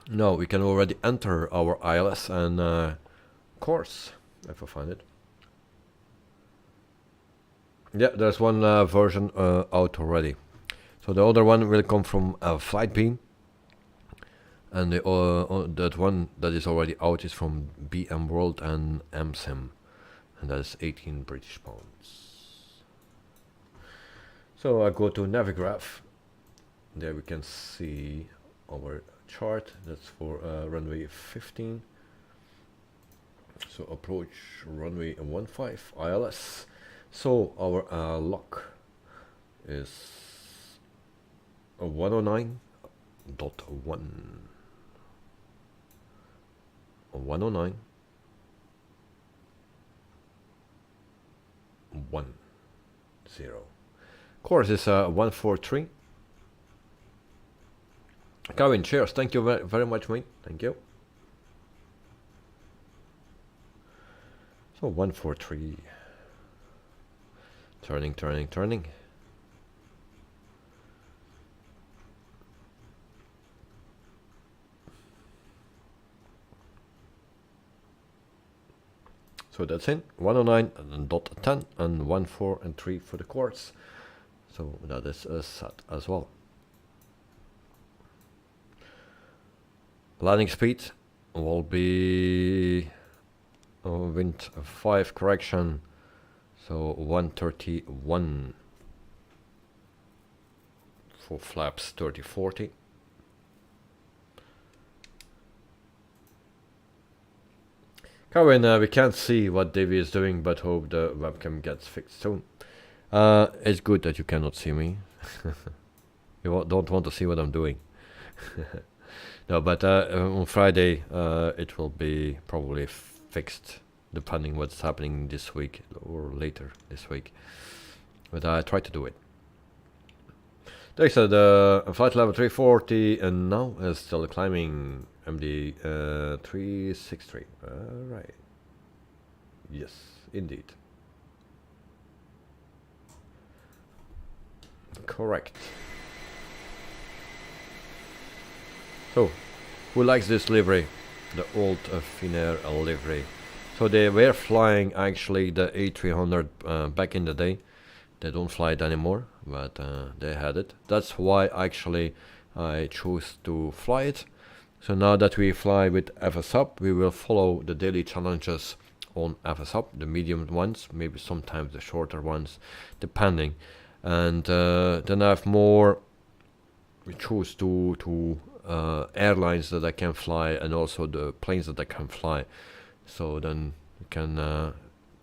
Now we can already enter our ILS and course, if I find it. Yeah, there's one version out already. So the other one will come from Flight Beam, and that one that is already out is from BM World and MSIM, and that is 18 British pounds. So I go to Navigraph. There we can see our chart. That's for runway 15. So approach runway 15 ILS. So our lock is 109.1. 109.10. Course is 143. Kevin, cheers. Thank you very much, mate. Thank you. So 143. Turning. So that's in 109.10 and 14 and 3 for the course. So that is set as well. Landing speed will be wind 5 correction, so 131 for flaps 30-40. Karen, we can't see what Davey is doing, but hope the webcam gets fixed soon. It's good that you cannot see me. You don't want to see what I'm doing. No, but on Friday it will be probably fixed, depending what's happening this week or later this week. But I try to do it. They said flight level 340 and now is still climbing MD 363. Right. Yes, indeed. Correct. So, who likes this livery? The old Finnair livery. So they were flying actually the A300 back in the day. They don't fly it anymore, but they had it. That's why actually I chose to fly it. So now that we fly with FSHUB, we will follow the daily challenges on FSHUB, the medium ones, maybe sometimes the shorter ones, depending. And then I have more. We choose to airlines that I can fly and also the planes that I can fly. So then you can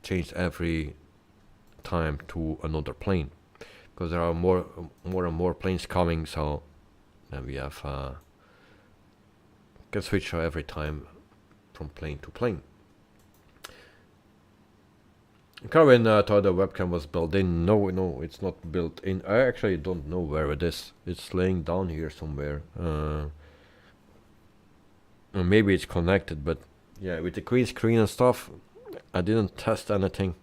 change every time to another plane, because there are more and more planes coming. So then we have can switch every time from plane to plane. Karen thought the webcam was built in. No, it's not built in. I actually don't know where it is. It's laying down here somewhere. Maybe it's connected, but yeah, with the green screen and stuff, I didn't test anything.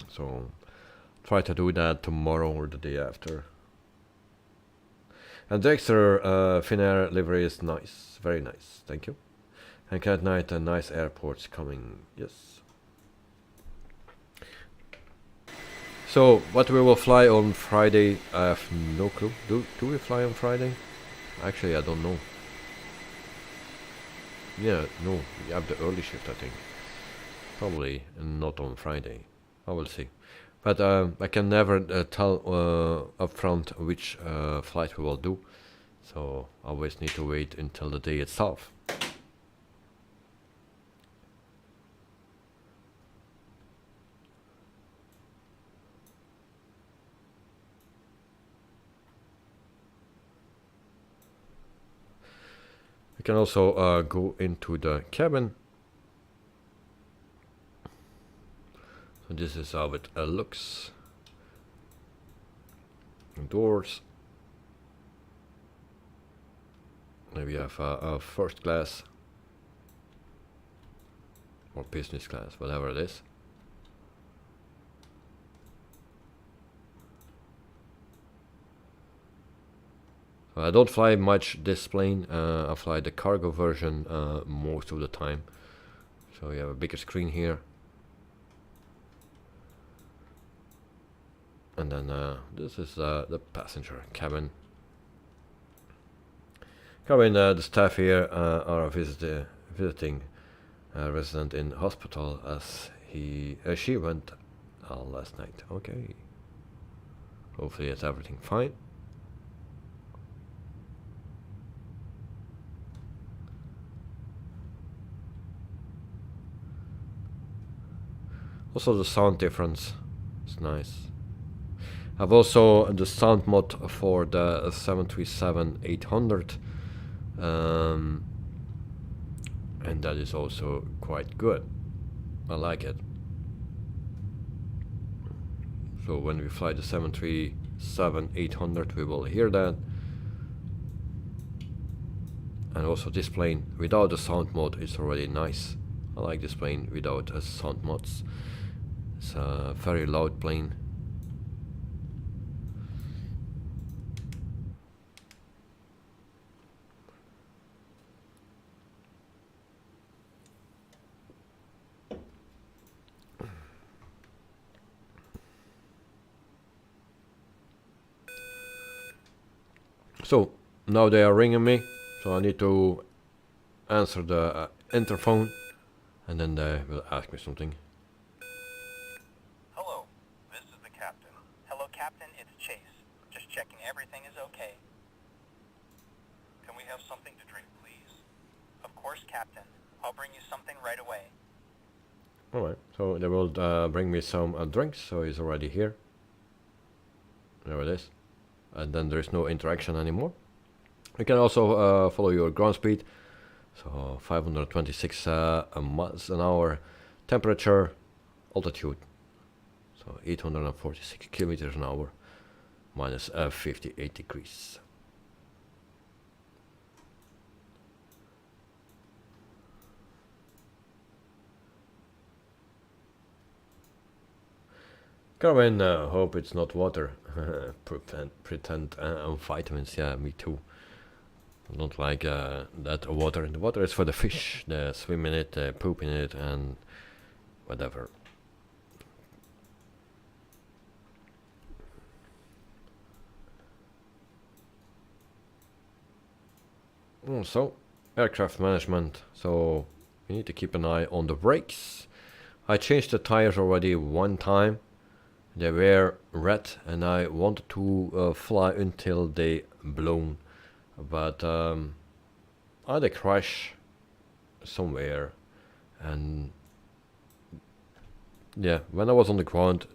So try to do that tomorrow or the day after. And Dexter Finnair livery is nice, very nice. Thank you. And Cat Night, nice airports coming. Yes. So what we will fly on Friday, I have no clue. Do we fly on Friday? Actually, I don't know. Yeah, no, we have the early shift, I think. Probably not on Friday. I will see. But I can never tell upfront which flight we will do. So I always need to wait until the day itself. We can also go into the cabin. So this is how it looks. Doors. Then we have a first class or business class, whatever it is. I don't fly much this plane. I fly the cargo version most of the time. So you have a bigger screen here. And then this is the passenger cabin. The staff here are visiting a resident in hospital as she went last night. Okay. Hopefully it's everything fine. Also the sound difference is nice. I've also the sound mod for the 737-800 and that is also quite good. I like it. So when we fly the 737-800 we will hear that. And also this plane without the sound mode is already nice. I like this plane without sound mods. It's a very loud plane. So now they are ringing me, so I need to answer the interphone, and then they will ask me something. Hello, this is the captain. Hello, Captain, it's Chase. Just checking everything is okay. Can we have something to drink, please? Of course, Captain. I'll bring you something right away. Alright, so they will bring me some drinks, so he's already here. There it is. And then there's no interaction anymore. You can also follow your ground speed. So 526 miles an hour, temperature, altitude. So 846 kilometers an hour, minus 58 degrees. Come in, hope it's not water. pretend vitamins, yeah, me too. I don't like that water. The water is for the fish. They swim in it, they poop in it, and whatever. Also, aircraft management. So you need to keep an eye on the brakes. I changed the tires already one time. They were red and I wanted to fly until they blown, but I had a crash somewhere, and yeah, when I was on the ground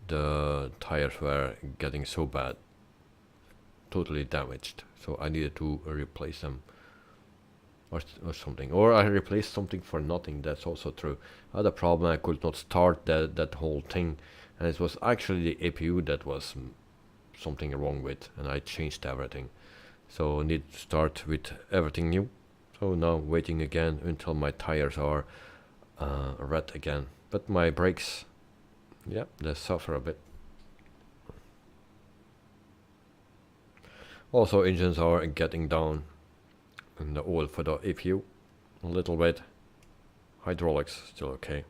the tires were getting so bad, totally damaged, so I needed to replace them or something, or I replaced something for nothing. That's also true. I had a problem, I could not start that whole thing. And it was actually the APU that was something wrong with, and I changed everything. So I need to start with everything new. So now waiting again until my tires are red again. But my brakes, yeah, they suffer a bit. Also engines are getting down, and the oil for the APU a little bit. Hydraulics still okay.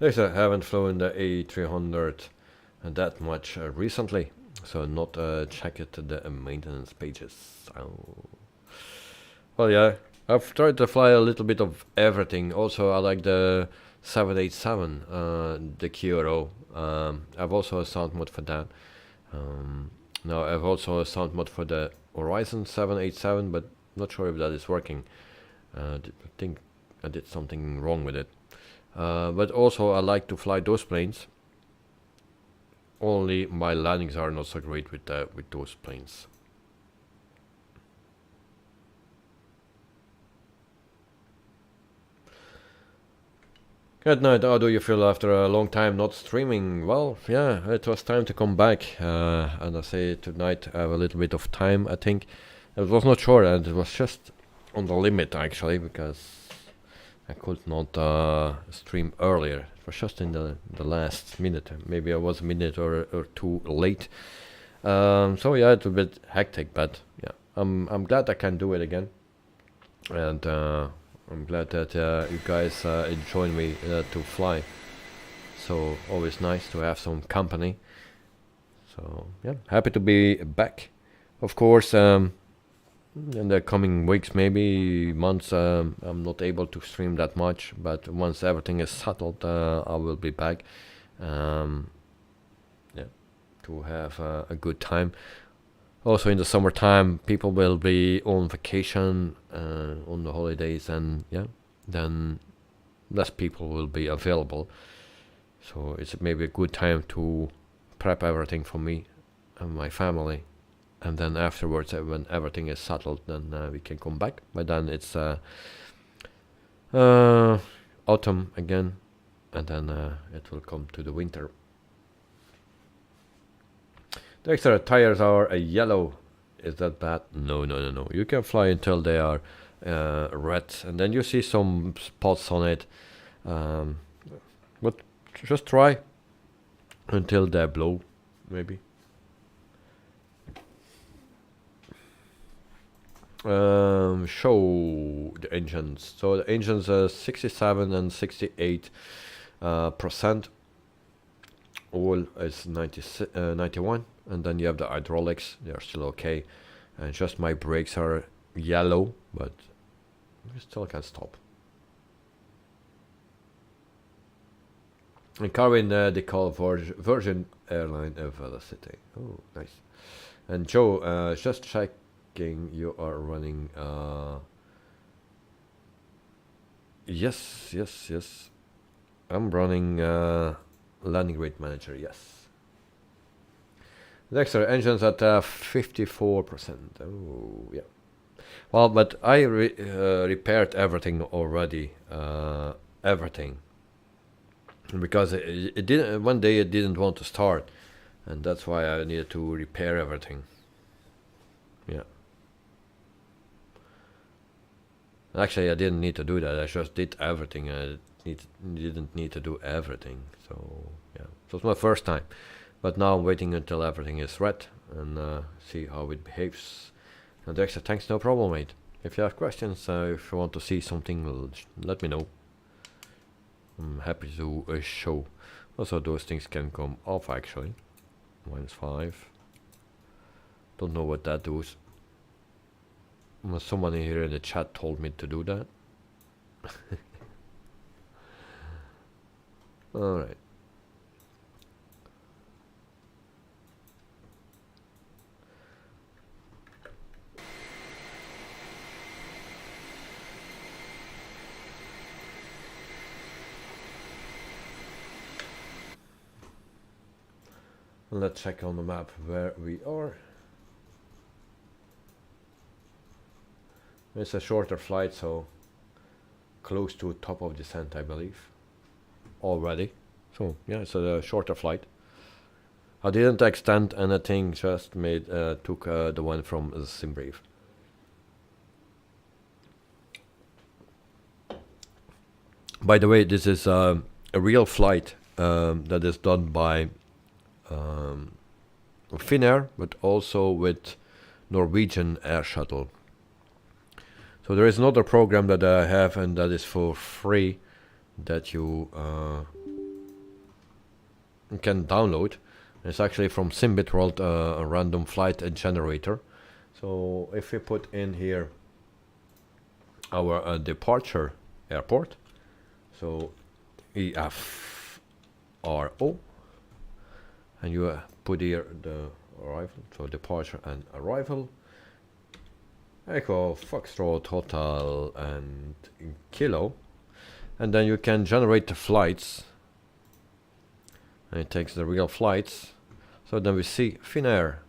I haven't flown the A300 that much recently, so not checked the maintenance pages. Oh. Well, yeah, I've tried to fly a little bit of everything. Also, I like the 787, the QRO. I've also a sound mod for that. Now I've also a sound mod for the Horizon 787, but not sure if that is working. I think I did something wrong with it. But also I like to fly those planes. Only my landings are not so great with those planes. Good night. How do you feel after a long time not streaming? Well, yeah, it was time to come back. And I say tonight I have a little bit of time, I think. I was not sure, and it was just on the limit actually, because I could not stream earlier. It was just in the last minute. Maybe I was a minute or two late. So yeah, it's a bit hectic, but yeah, I'm glad I can do it again, and I'm glad that you guys join me to fly. So always nice to have some company. So yeah, happy to be back. Of course, in the coming weeks, maybe months, I'm not able to stream that much. But once everything is settled, I will be back. Yeah, to have a good time. Also in the summertime, people will be on vacation on the holidays, and yeah, then less people will be available. So it's maybe a good time to prep everything for me and my family, and then afterwards, when everything is settled, then we can come back. But then it's autumn again, and then it will come to the winter. The extra tires are yellow. Is that bad? No. You can fly until they are red, and then you see some spots on it. But just try until they blow, maybe. Show the engines. So the engines are 67 and 68 percent. Oil is 91, and then you have the hydraulics. They are still okay, and just my brakes are yellow, but we still can stop. And Carwin, they call Virgin Airline Velocity. Oh, nice. And Joe, just checking you are running. Yes. I'm running landing rate manager. Yes. The extra engines at 54%. Oh, yeah. Well, but I repaired everything already. Everything. Because it didn't. One day it didn't want to start, and that's why I needed to repair everything. Yeah. Actually, I didn't need to do that. I just did everything. I didn't need to do everything. So yeah, it was my first time. But now I'm waiting until everything is red and see how it behaves. And extra thanks, no problem, mate. If you have questions, if you want to see something, let me know. I'm happy to show. Also, those things can come off actually. -5. Don't know what that does. Someone here in the chat told me to do that. Alright. Let's check on the map where we are. It's a shorter flight, so close to top of descent, I believe. Already. So yeah, it's a shorter flight. I didn't extend anything, just made took the one from the Simbrave. By the way, this is a real flight that is done by Finnair, but also with Norwegian Air Shuttle. So there is another program that I have, and that is for free, that you can download. It's actually from Simbit World, a random flight generator. So if we put in here our departure airport, so EFRO, and you put here the arrival, so departure and arrival, Echo, Foxtrot, Hotel, and Kilo, and then you can generate the flights, and it takes the real flights. So then we see Finnair,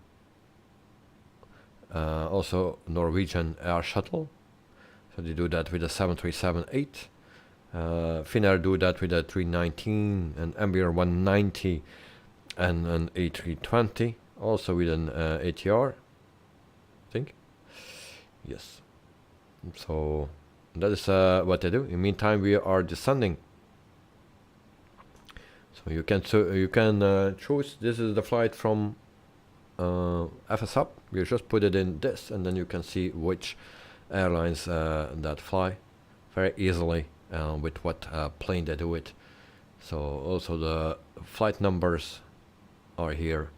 also Norwegian Air Shuttle, so they do that with a 737-8. Finnair do that with a 319, an Embraer 190, and an A320, also with an ATR, I think. Yes. So that is what they do. In the meantime, we are descending. So you can choose. This is the flight from FSHUB. You just put it in this, and then you can see which airlines that fly very easily with what plane they do it. So also the flight numbers are here,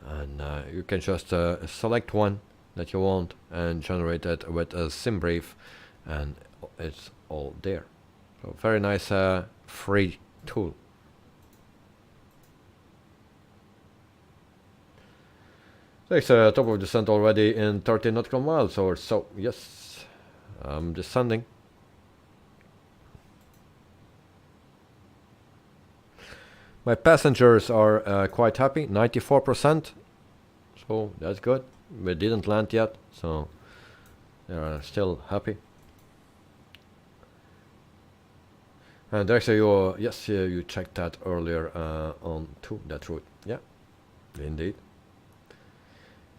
and you can just select one that you want and generate it with a SimBrief, and it's all there. So very nice free tool. So it's top of descent already in 30 nautical miles or so. Yes, I'm descending. My passengers are quite happy, 94%. So that's good. We didn't land yet, so they are still happy. And actually, you checked that earlier on to that route. Yeah, indeed.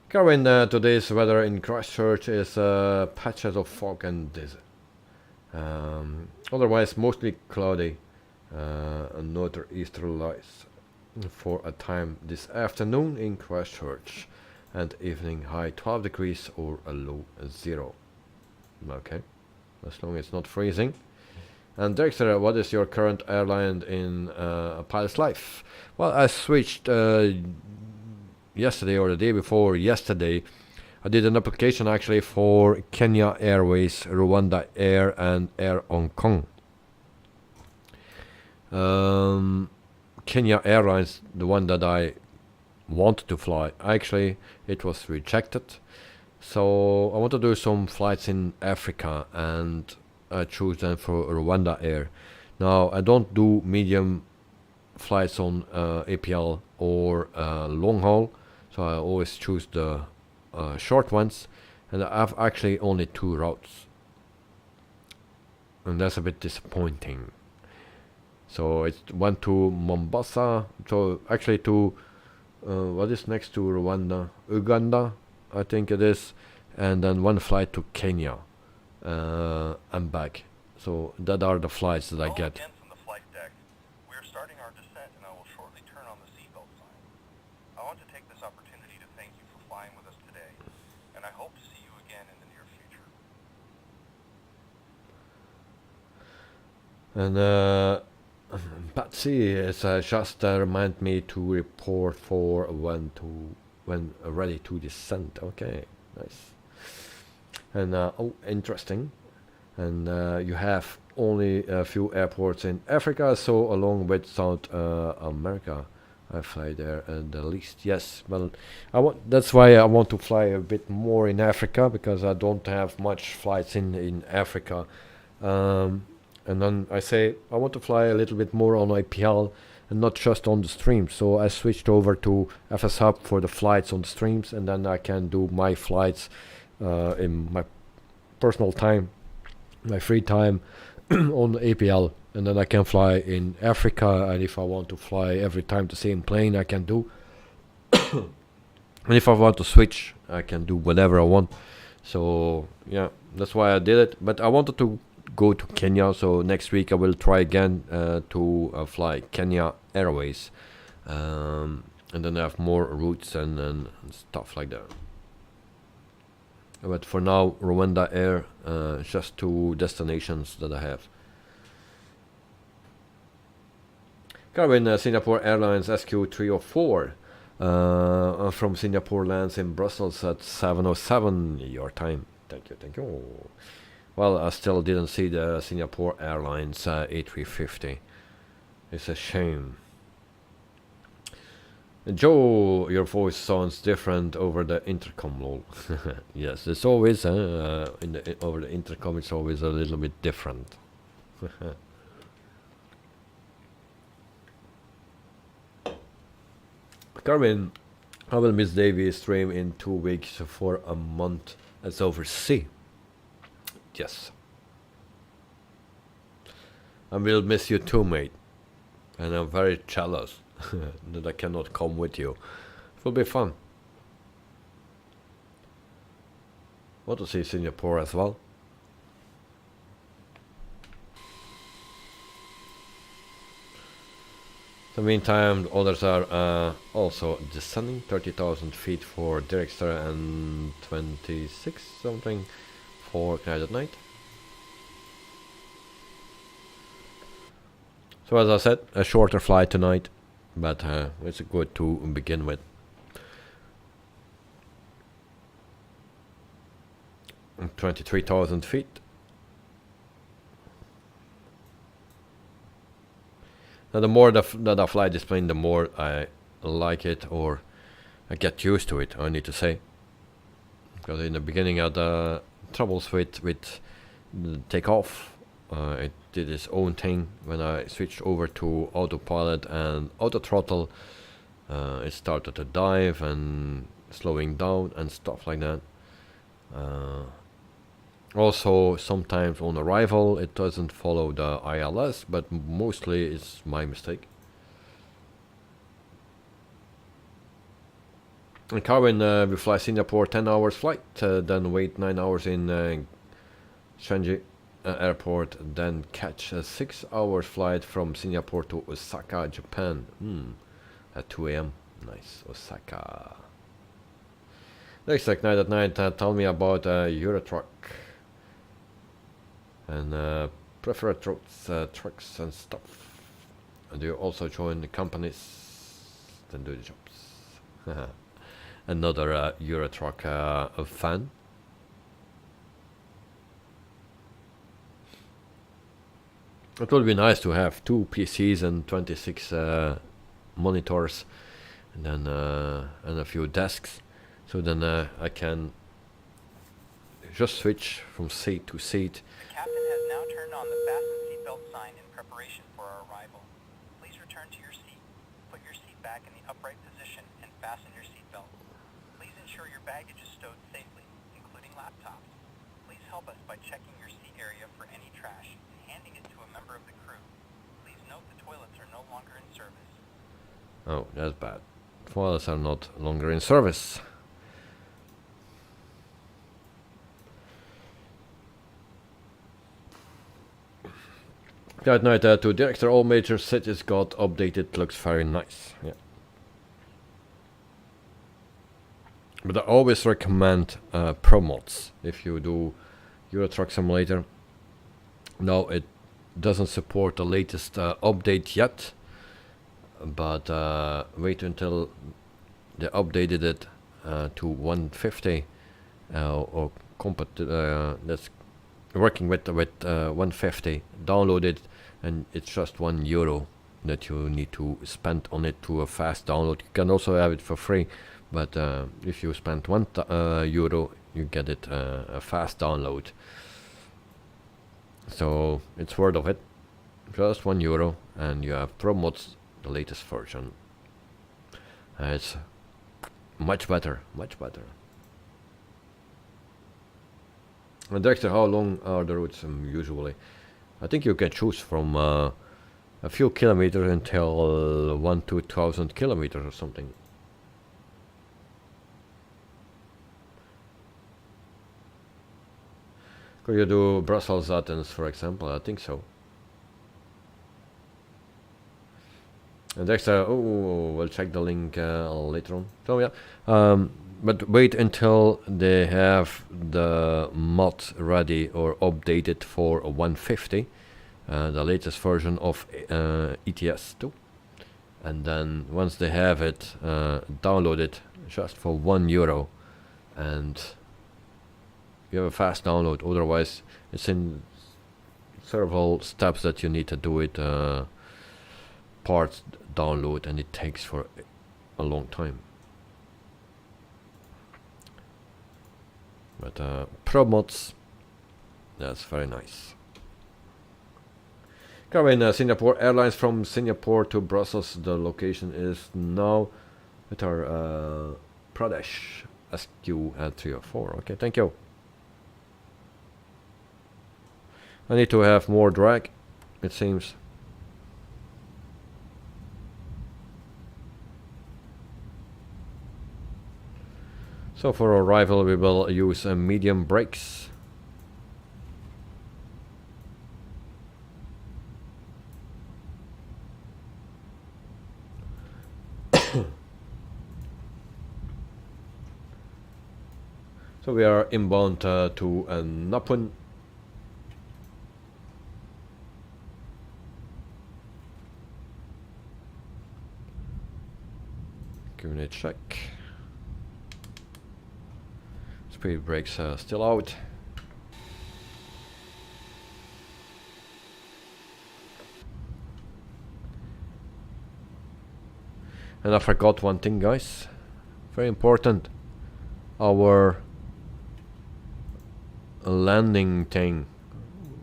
Carwin, today's weather in Christchurch is patches of fog and drizzle. Otherwise, mostly cloudy. Northeaster lights for a time this afternoon in Christchurch, and evening high 12 degrees or a low 0. Okay, as long as it's not freezing. And Dexter, what is your current airline in a pilot's life? Well, I switched yesterday or the day before yesterday. I did an application actually for Kenya Airways, Rwanda Air, and Air Hong Kong. Kenya Airlines, the one that I wanted to fly, actually it was rejected. So I want to do some flights in Africa, and I choose them for Rwanda Air. Now I don't do medium flights on APL or long haul, so I always choose the short ones, and I have actually only 2 routes, and that's a bit disappointing. So it's one to Mombasa, so actually to what is next to Rwanda? Uganda, I think it is, and then one flight to Kenya and back. So that are the flights that I get. Again from the flight deck. We are starting our descent, and I will shortly turn on the seatbelt sign. I want to take this opportunity to thank you for flying with us today, and I hope to see you again in the near future. And Patsy is just remind me to report for when ready to descend. Okay, nice. And oh, interesting. And you have only a few airports in Africa, so along with South America, I fly there the least. Yes, well, that's why I want to fly a bit more in Africa, because I don't have much flights in Africa. And then I say I want to fly a little bit more on IPL and not just on the streams. So I switched over to FSHUB for the flights on the streams, and then I can do my flights in my personal time, my free time on APL, and then I can fly in Africa. And if I want to fly every time the same plane, I can do. And if I want to switch, I can do whatever I want. So yeah, that's why I did it. But I wanted to go to Kenya, so next week I will try again to fly Kenya Airways, and then I have more routes and stuff like that. But for now, Rwanda Air, just 2 destinations that I have. Carwin, Singapore Airlines SQ304 from Singapore lands in Brussels at 7:07 your time. Thank you. Well, I still didn't see the Singapore Airlines A350. It's a shame. Joe, your voice sounds different over the intercom, lol. Yes, it's always over the intercom. It's always a little bit different. Carmen, I will miss Davy's stream in 2 weeks for a month. That's overseas. Yes. I will miss you too, mate. And I'm very jealous that I cannot come with you. It will be fun. Want to see Singapore as well. So meantime, others are also descending 30,000 feet for Director and 26 something for Night at Night. So as I said, a shorter flight tonight, but it's good to begin with. 23,000 feet. Now the more that I fly this plane, the more I like it, or I get used to it, I need to say. Because in the beginning I had troubles with the takeoff. It did its own thing when I switched over to autopilot and auto throttle. It started to dive and slowing down and stuff like that. Also, sometimes on arrival it doesn't follow the ILS, but mostly it's my mistake. In Carwin, we fly Singapore 10 hours flight, then wait 9 hours in Shanghai airport, then catch a 6 hours flight from Singapore to Osaka, Japan. At 2 a.m. Nice, Osaka. Next, like Night at Night, tell me about Eurotruck and preferred trucks and stuff. And you also join the companies, then do the jobs. Another Eurotruck fan. It would be nice to have 2 PCs and 26 monitors, and then and a few desks, so then I can just switch from seat to seat. The captain has now turned on the fasten seatbelt sign in preparation for our arrival. Please return to your seat. Put your seat back in the upright position and fasten your seatbelt. Please ensure your baggage is stowed safely, including laptops. Please help us by checking your seat area for any trash and handing it to a member of the crew. Please note the toilets are no longer in service. Oh, that's bad. Toilets are not longer in service. That night to Director, all major cities got updated, looks very nice. Yeah. But I always recommend Pro mods if you do Euro Truck Simulator. No, it doesn't support the latest update yet, but wait until they updated it to 150 or that's working with 150. Download it, and it's just €1 that you need to spend on it to a fast download. You can also have it for free, but if you spend €1, you get it a fast download. So it's worth of it. Just €1, and you have Pro mods, the latest version. It's much better, much better. And Director, how long are the routes usually? I think you can choose from a few kilometers until 1,000 to 2,000 kilometers or something. Could you do Brussels, Athens, for example? I think so. And Dexter, we'll check the link later on. So yeah, but wait until they have the mod ready or updated for 150, the latest version of ETS2. And then once they have it, download it just for €1, and you have a fast download. Otherwise, it's in several steps that you need to do it. Parts download, and it takes for a long time. But Pro mods, that's very nice. Coming Singapore Airlines from Singapore to Brussels. The location is now with our Pradesh SQ at 304. Okay, thank you. I need to have more drag, it seems. So for arrival we will use medium brakes. So we are inbound to Napun. Giving it a check. Speed brakes still out. And I forgot one thing, guys. Very important. Our landing thing.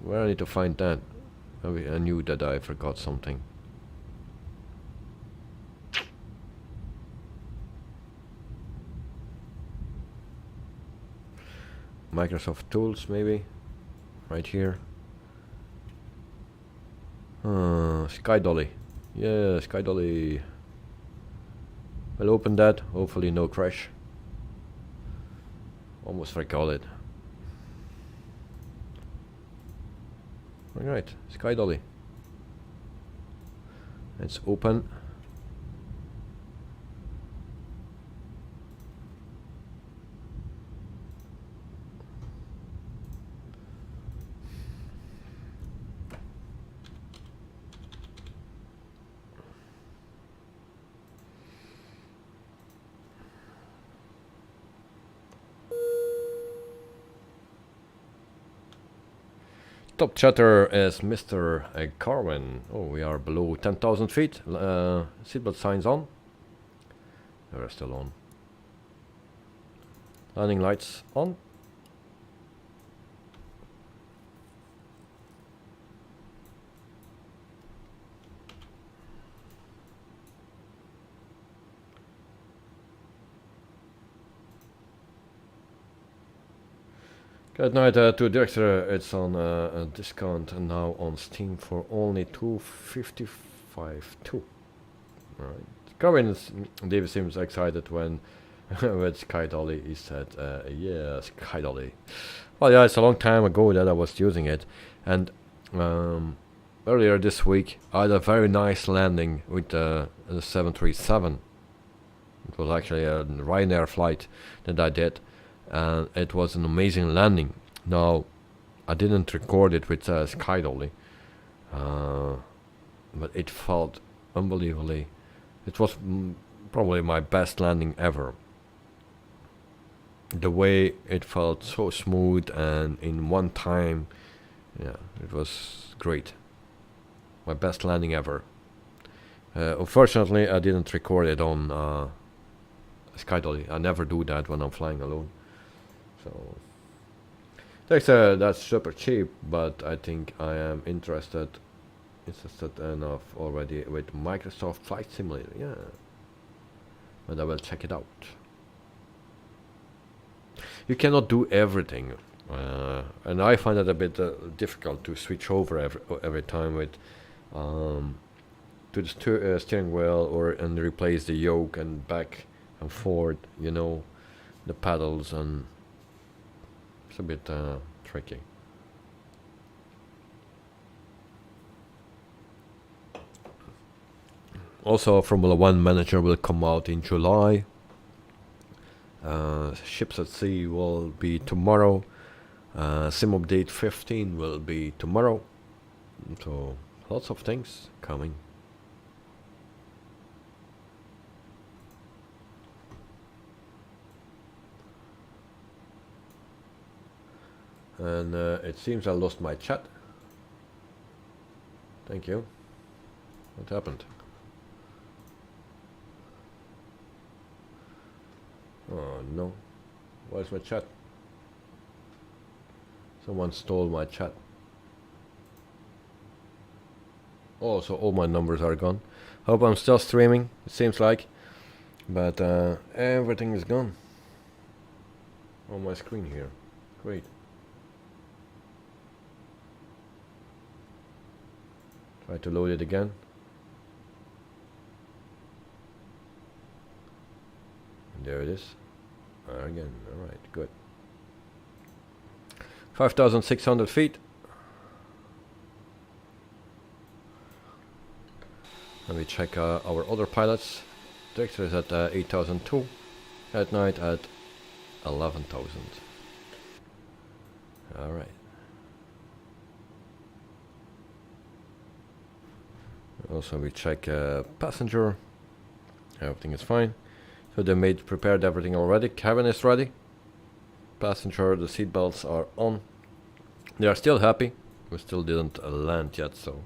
Where I need to find that? I knew that I forgot something. Microsoft Tools, maybe. Right here. Sky Dolly. Yeah, Sky Dolly. We'll open that. Hopefully no crash. Almost forgot it. Alright, Sky Dolly. It's open. Top chatter is Mr. Carwin. Oh, we are below 10,000 feet. Seatbelt signs on. They're still on. Landing lights on. Good night to Director. It's on a discount and now on Steam for only $255 too. Alright. David seems excited when with Sky Dolly he said, yeah, Sky Dolly. Well, yeah, it's a long time ago that I was using it, and earlier this week I had a very nice landing with the 737. It was actually a Ryanair flight that I did. And it was an amazing landing. Now, I didn't record it with Sky Dolly, but it felt unbelievably. It was probably my best landing ever. The way it felt so smooth and in one time, yeah, it was great. My best landing ever. Unfortunately, I didn't record it on Sky Dolly. I never do that when I'm flying alone. So that's super cheap, but I think I am interested enough already with Microsoft Flight Simulator. Yeah, but I will check it out. You cannot do everything, and I find it a bit difficult to switch over every time with to the steering wheel and replace the yoke and back and forth. You know, the pedals and. A bit tricky. Also, Formula 1 Manager will come out in July. Ships at Sea will be tomorrow. Sim Update 15 will be tomorrow. So, lots of things coming. And it seems I lost my chat. Thank you. What happened? Oh no. Where's my chat? Someone stole my chat. Oh, so all my numbers are gone. Hope I'm still streaming, it seems like. But everything is gone. On my screen here. Great. Try to load it again. And there it is. Again, alright, good. 5,600 feet. Let me check our other pilots. Director is at 8,002. At night at 11,000. Alright. Also we check passenger. Everything is fine. So they prepared everything already. Cabin is ready. Passenger, the seat belts are on. They are still happy. We still didn't land yet, so.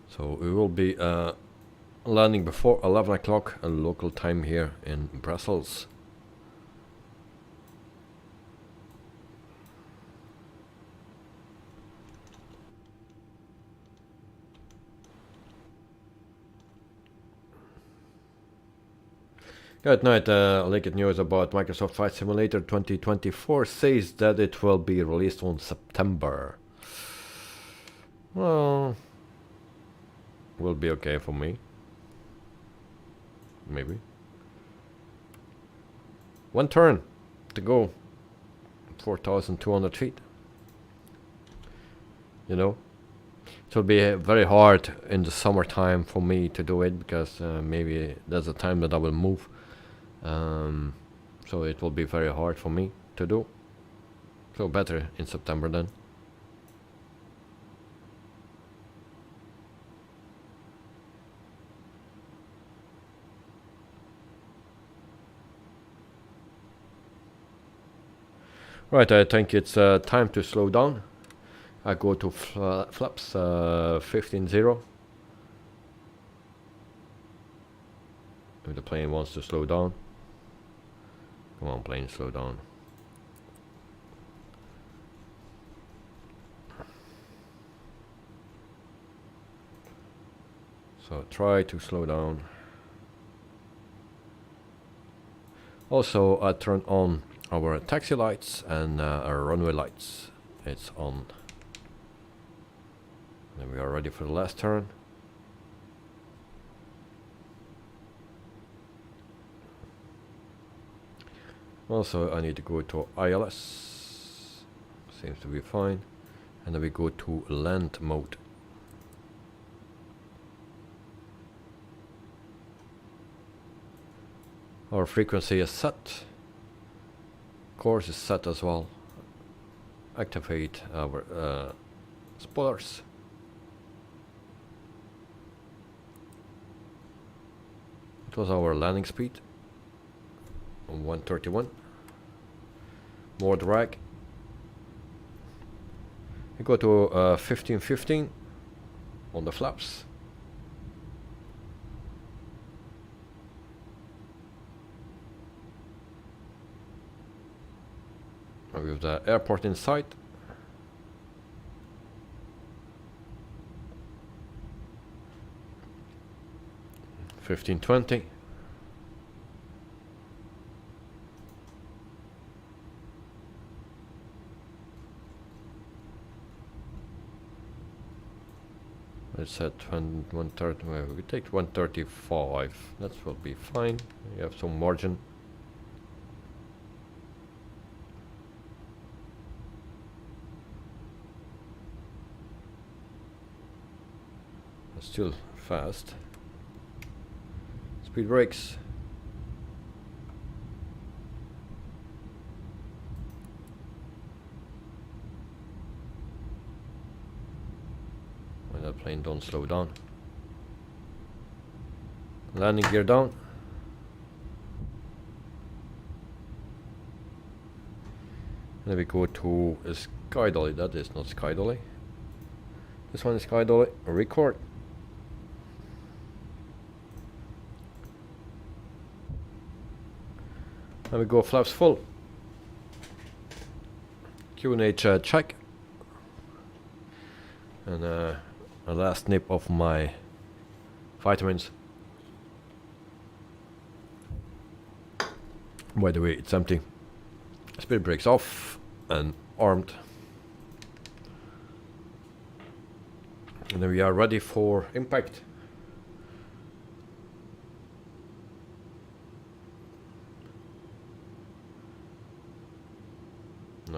So we will be landing before 11 o'clock local time here in Brussels. Good night. Leaked news about Microsoft Flight Simulator 2024 says that it will be released on September. Well, will be okay for me. Maybe. One turn to go. 4,200 feet. You know, it will be very hard in the summertime for me to do it because maybe there's a time that I will move. So it will be very hard for me to do. So better in September then. Right, I think it's time to slow down. I go to flaps 15-0. If the plane wants to slow down. Come on, plane, slow down. So try to slow down. Also, I turn on our taxi lights and our runway lights. It's on. And we are ready for the last turn. Also, I need to go to ILS. Seems to be fine. And then we go to land mode. Our frequency is set. Course is set as well. Activate our spoilers. It was our landing speed. 131. More drag. We go to 1515 on the flaps. With the airport in sight. $15.20. It's at 130. Well, we take 135. That will be fine. You have some margin. Still fast. Speed brakes. When that plane don't slow down. Landing gear down. Then we go to a sky dolly. That is not sky dolly. This one is sky dolly. Record. And we go flaps full. QNH check. And a last nip of my vitamins. By the way, it's empty. Speed brakes off and armed. And then we are ready for impact.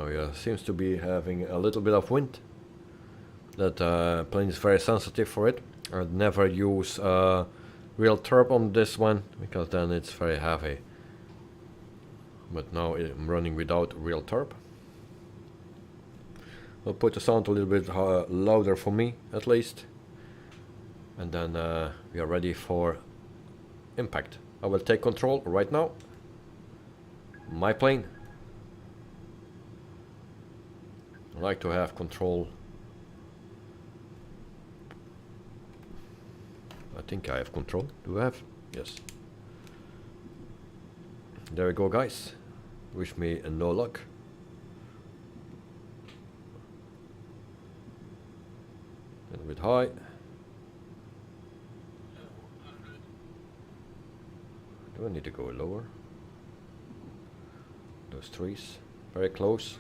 Now he seems to be having a little bit of wind. That plane is very sensitive for it. I'd never use real turb on this one because then it's very heavy. But now I'm running without real turb. I'll put the sound a little bit louder for me at least. And then we are ready for impact. I will take control right now. My plane. I like to have control. I think I have control. Do I have? Yes. There we go, guys. Wish me no luck. A little bit high. Do I need to go lower? Those trees, very close.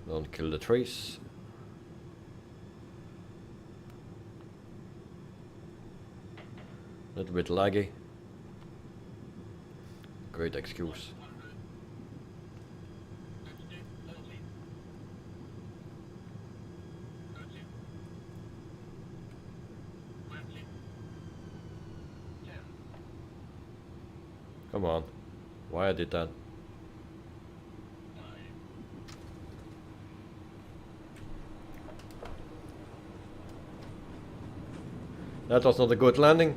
Don't kill the trees. A little bit laggy. Great excuse. Come on. Why I did that? That was not a good landing.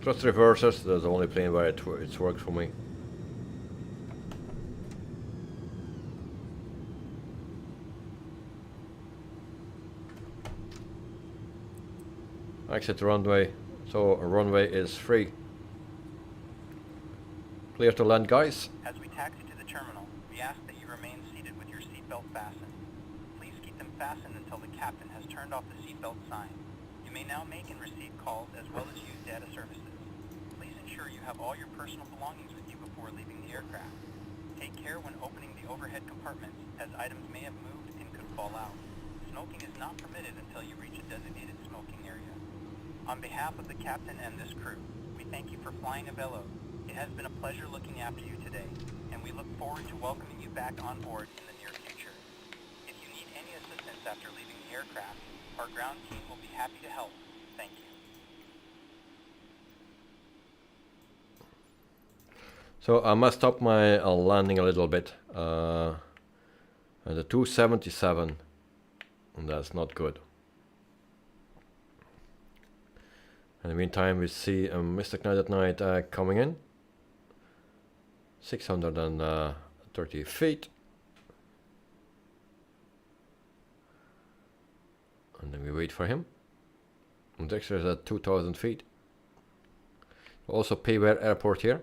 Thrust reversers, that's the only plane where it's worked for me. Exit runway, so a runway is free. Clear to land, guys. As we taxi to the terminal, we ask that you remain seated with your seatbelt fastened. Please keep them fastened until the captain has turned off the seatbelt sign. You may now make and receive calls as well as use data services. Please ensure you have all your personal belongings with you before leaving the aircraft. Take care when opening the overhead compartments, as items may have moved and could fall out. Smoking is not permitted until you reach a designated smoking area. On behalf of the captain and this crew, we thank you for flying Avelo. It has been a pleasure looking after you today, and we look forward to welcoming you back on board in the near future. If you need any assistance after leaving the aircraft, our ground team will be happy to help. Thank you. So I messed up my landing a little bit. And the 277, and that's not good. In the meantime, we see Mr. Knight at Night coming in. 630 feet. And then we wait for him. And Dexter is at 2000 feet. Also Payware Airport here.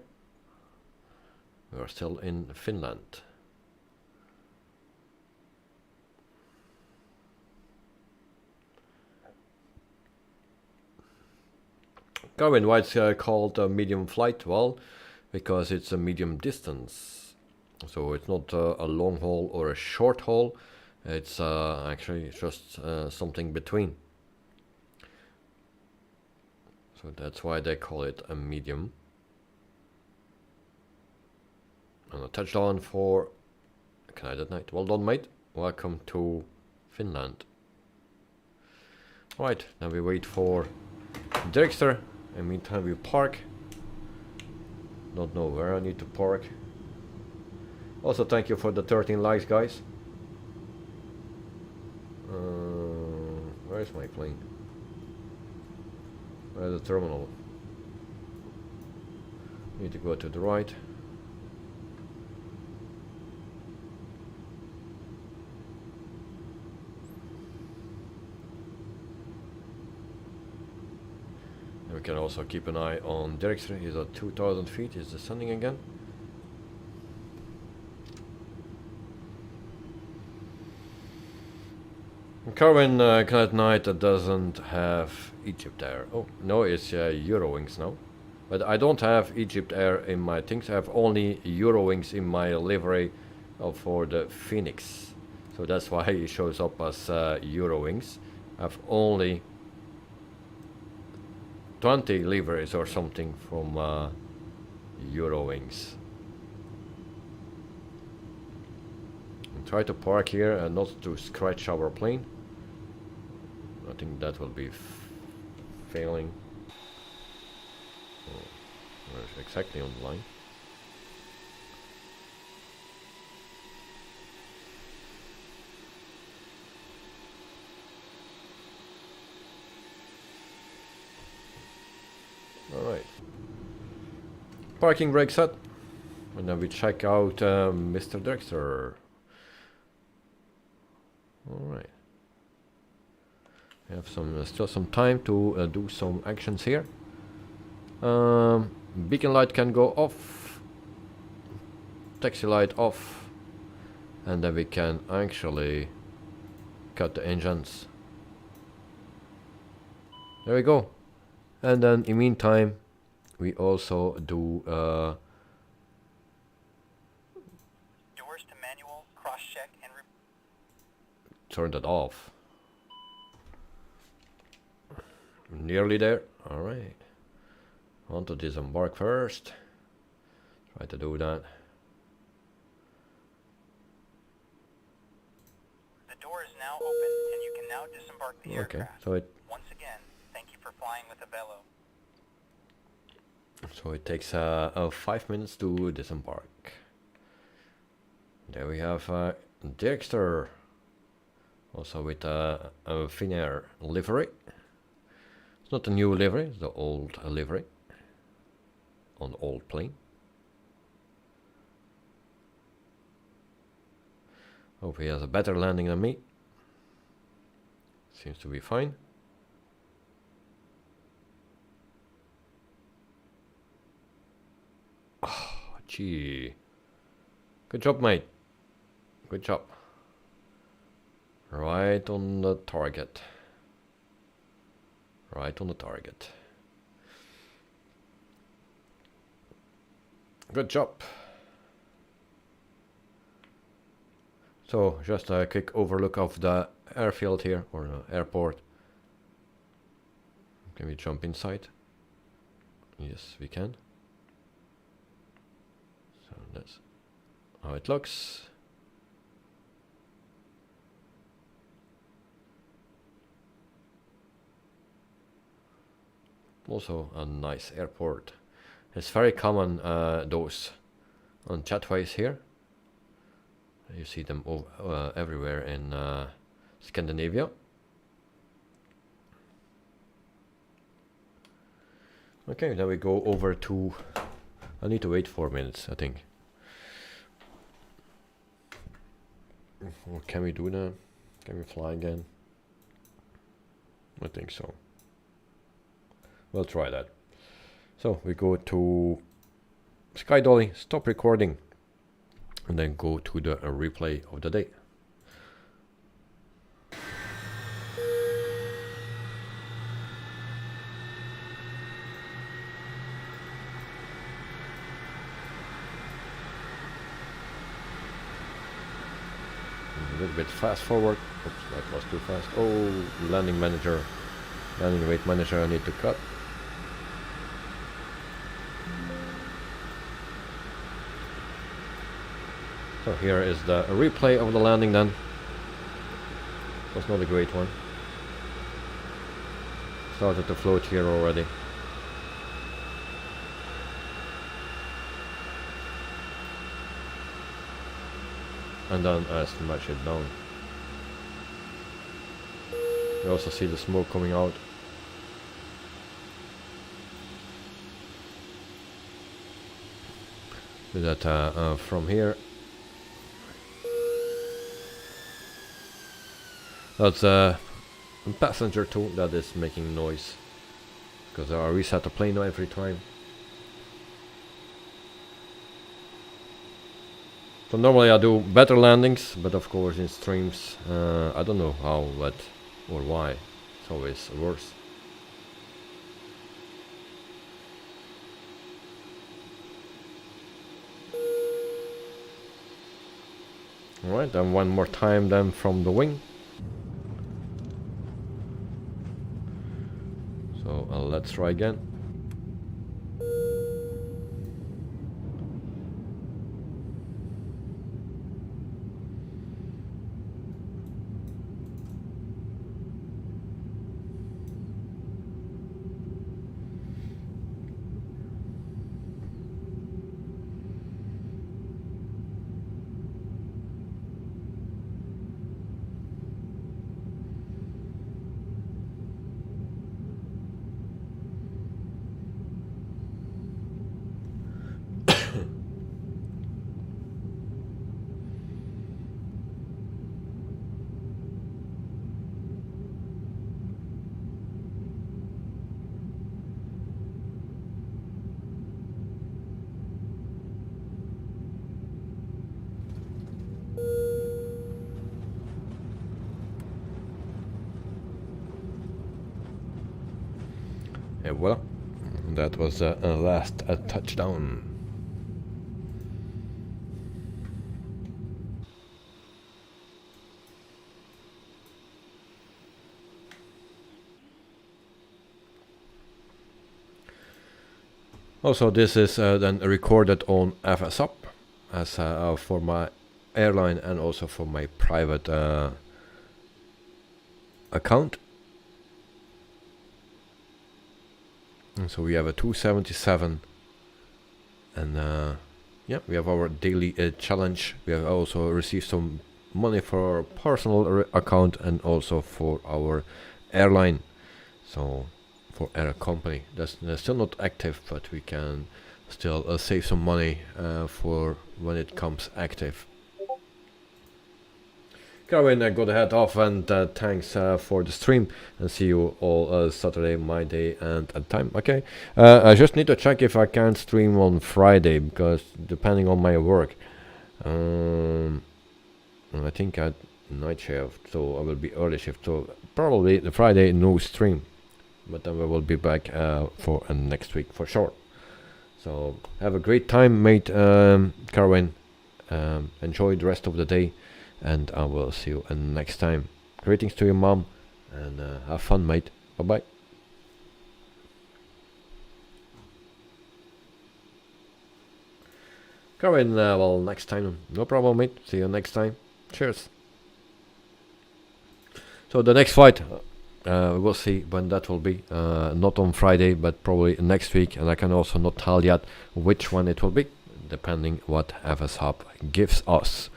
We are still in Finland. Garvin, why it's called a medium flight? Well, because it's a medium distance. So it's not a long haul or a short haul. It's actually just something between. So that's why they call it a medium. And a touchdown for Knight at Night. Well done, mate. Welcome to Finland. Right, now we wait for Dexter. In the meantime, we park. Don't know where I need to park. Also, thank you for the 13 likes, guys. Where's my plane? Where's the terminal? Need to go to the right. We can also keep an eye on Dexter. He's at 2000 feet. He's descending again. Carwin Knight Night doesn't have Egypt Air. Oh, no, it's Eurowings now. But I don't have Egypt Air in my things. I have only Eurowings in my livery for the Phoenix. So that's why it shows up as Eurowings. I have only 20 liveries or something from Eurowings. Try to park here and not to scratch our plane. I think that will be failing. Oh, we're exactly on the line. Alright. Parking brake set. And then we check out Mr. Dexter. Alright. We have some still some time to do some actions here. Beacon light can go off. Taxi light off. And then we can actually cut the engines. There we go. And then in the meantime we also do Doors to manual, cross-check, and turn that off. Nearly there. Alright. Want to disembark first. Try to do that. The door is now open, and you can now disembark the aircraft. So it Once again, thank you for flying with a Velo. so it takes 5 minutes to disembark. There we have Dexter, also with a Finnair livery. It's not a new livery, it's the old livery on the old plane. Hope he has a better landing than me. Seems to be fine. Oh, gee. Good job, mate. Good job. Right on the target. Right on the target. Good job. So, just a quick overlook of the airfield here, or the airport. Can we jump inside? Yes, we can. So that's how it looks. Also a nice airport. It's very common those on jetways here. You see them everywhere in Scandinavia. Okay, then we go over to... I need to wait 4 minutes, I think. What can we do now? Can we fly again? I think so. We'll try that. So we go to Sky Dolly, stop recording, and then go to the replay of the day. A little bit fast forward. Oops, that was too fast. Oh, landing manager, landing rate manager, I need to cut. So here is the replay of the landing then. It was not a great one. Started to float here already. And then I smash it down. You also see the smoke coming out. Do that from here. That's a passenger too that is making noise, because I reset the plane every time. So normally I do better landings, but of course in streams I don't know how, what, or why. It's always worse. Alright, then one more time then from the wing. So let's try again. And voila, that was the last touchdown. Also, this is then recorded on FSHUB as for my airline and also for my private account. And so we have a 277, and yeah, we have our daily challenge. We have also received some money for our personal account and also for our airline. So for air company, that's still not active, but we can still save some money for when it comes active. Carwin, I got to head off, and thanks for the stream, and see you all Saturday, my day and at time. Okay, I just need to check if I can stream on Friday, because depending on my work, I think at night shift, so I will be early shift, so probably the Friday no stream, but then we will be back for next week for sure. So have a great time, mate, Carwin. Enjoy the rest of the day, and I will see you next time. Greetings to your mom, and have fun, mate. Bye bye. Carwin, well, next time, no problem, mate. See you next time. Cheers. So the next flight, we'll see when that will be. Not on Friday, but probably next week, and I can also not tell yet which one it will be, depending what FSHUB gives us.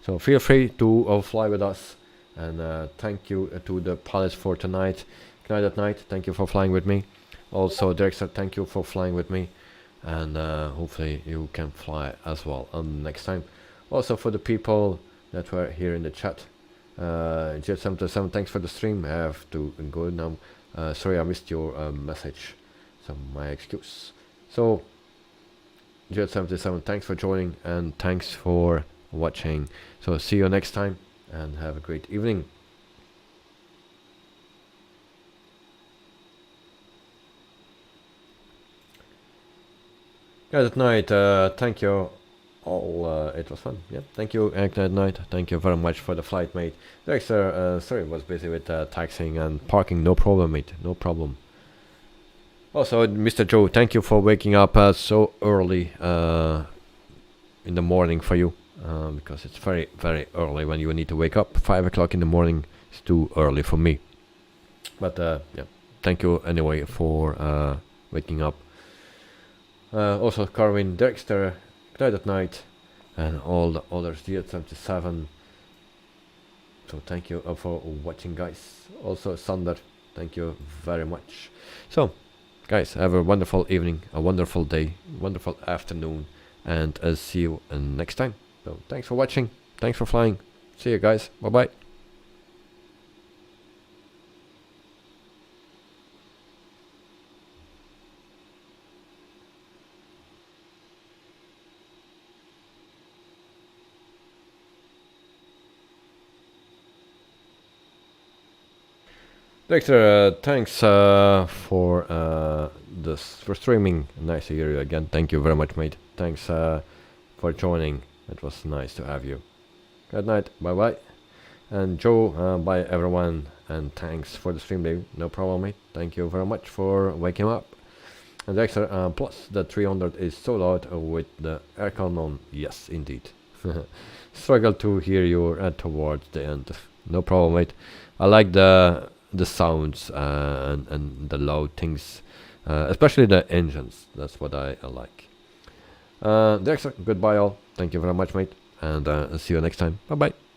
So feel free to fly with us, and thank you to the pilots for tonight. Good night at night. Thank you for flying with me. Also, Director, thank you for flying with me, and hopefully you can fly as well next time. Also for the people that were here in the chat, Jet727, thanks for the stream. I have to go now. Sorry, I missed your message, so my excuse. So Jet727, thanks for joining, and thanks for watching. So see you next time, and have a great evening. Guys at night, thank you all. It was fun. Yeah, thank you at night. Thank you very much for the flight, mate. Dexter, sorry, was busy with taxing and parking. No problem, mate, no problem. Also, Mr. Joe, thank you for waking up so early in the morning for you. Because it's very, very early when you need to wake up. 5 o'clock in the morning is too early for me. But yeah, thank you anyway for waking up. Also, Carwin, Dexter, Good at Night, and all the others, Jet77. So thank you for watching, guys. Also, Sander, thank you very much. So, guys, have a wonderful evening, a wonderful day, wonderful afternoon, and I'll see you next time. So thanks for watching, thanks for flying. See you guys, bye bye. Dexter, thanks for streaming. Nice to hear you again. Thank you very much, mate. Thanks for joining. It was nice to have you. Good night. Bye bye. And Joe, bye everyone. And thanks for the stream, Dave. No problem, mate. Thank you very much for waking up. And Dexter, plus the 300 is so loud with the aircon on. Yes, indeed. Struggle to hear you towards the end. No problem, mate. I like the sounds and the loud things, especially the engines. That's what I like. Dexter, goodbye all. Thank you very much, mate. And see you next time. Bye bye.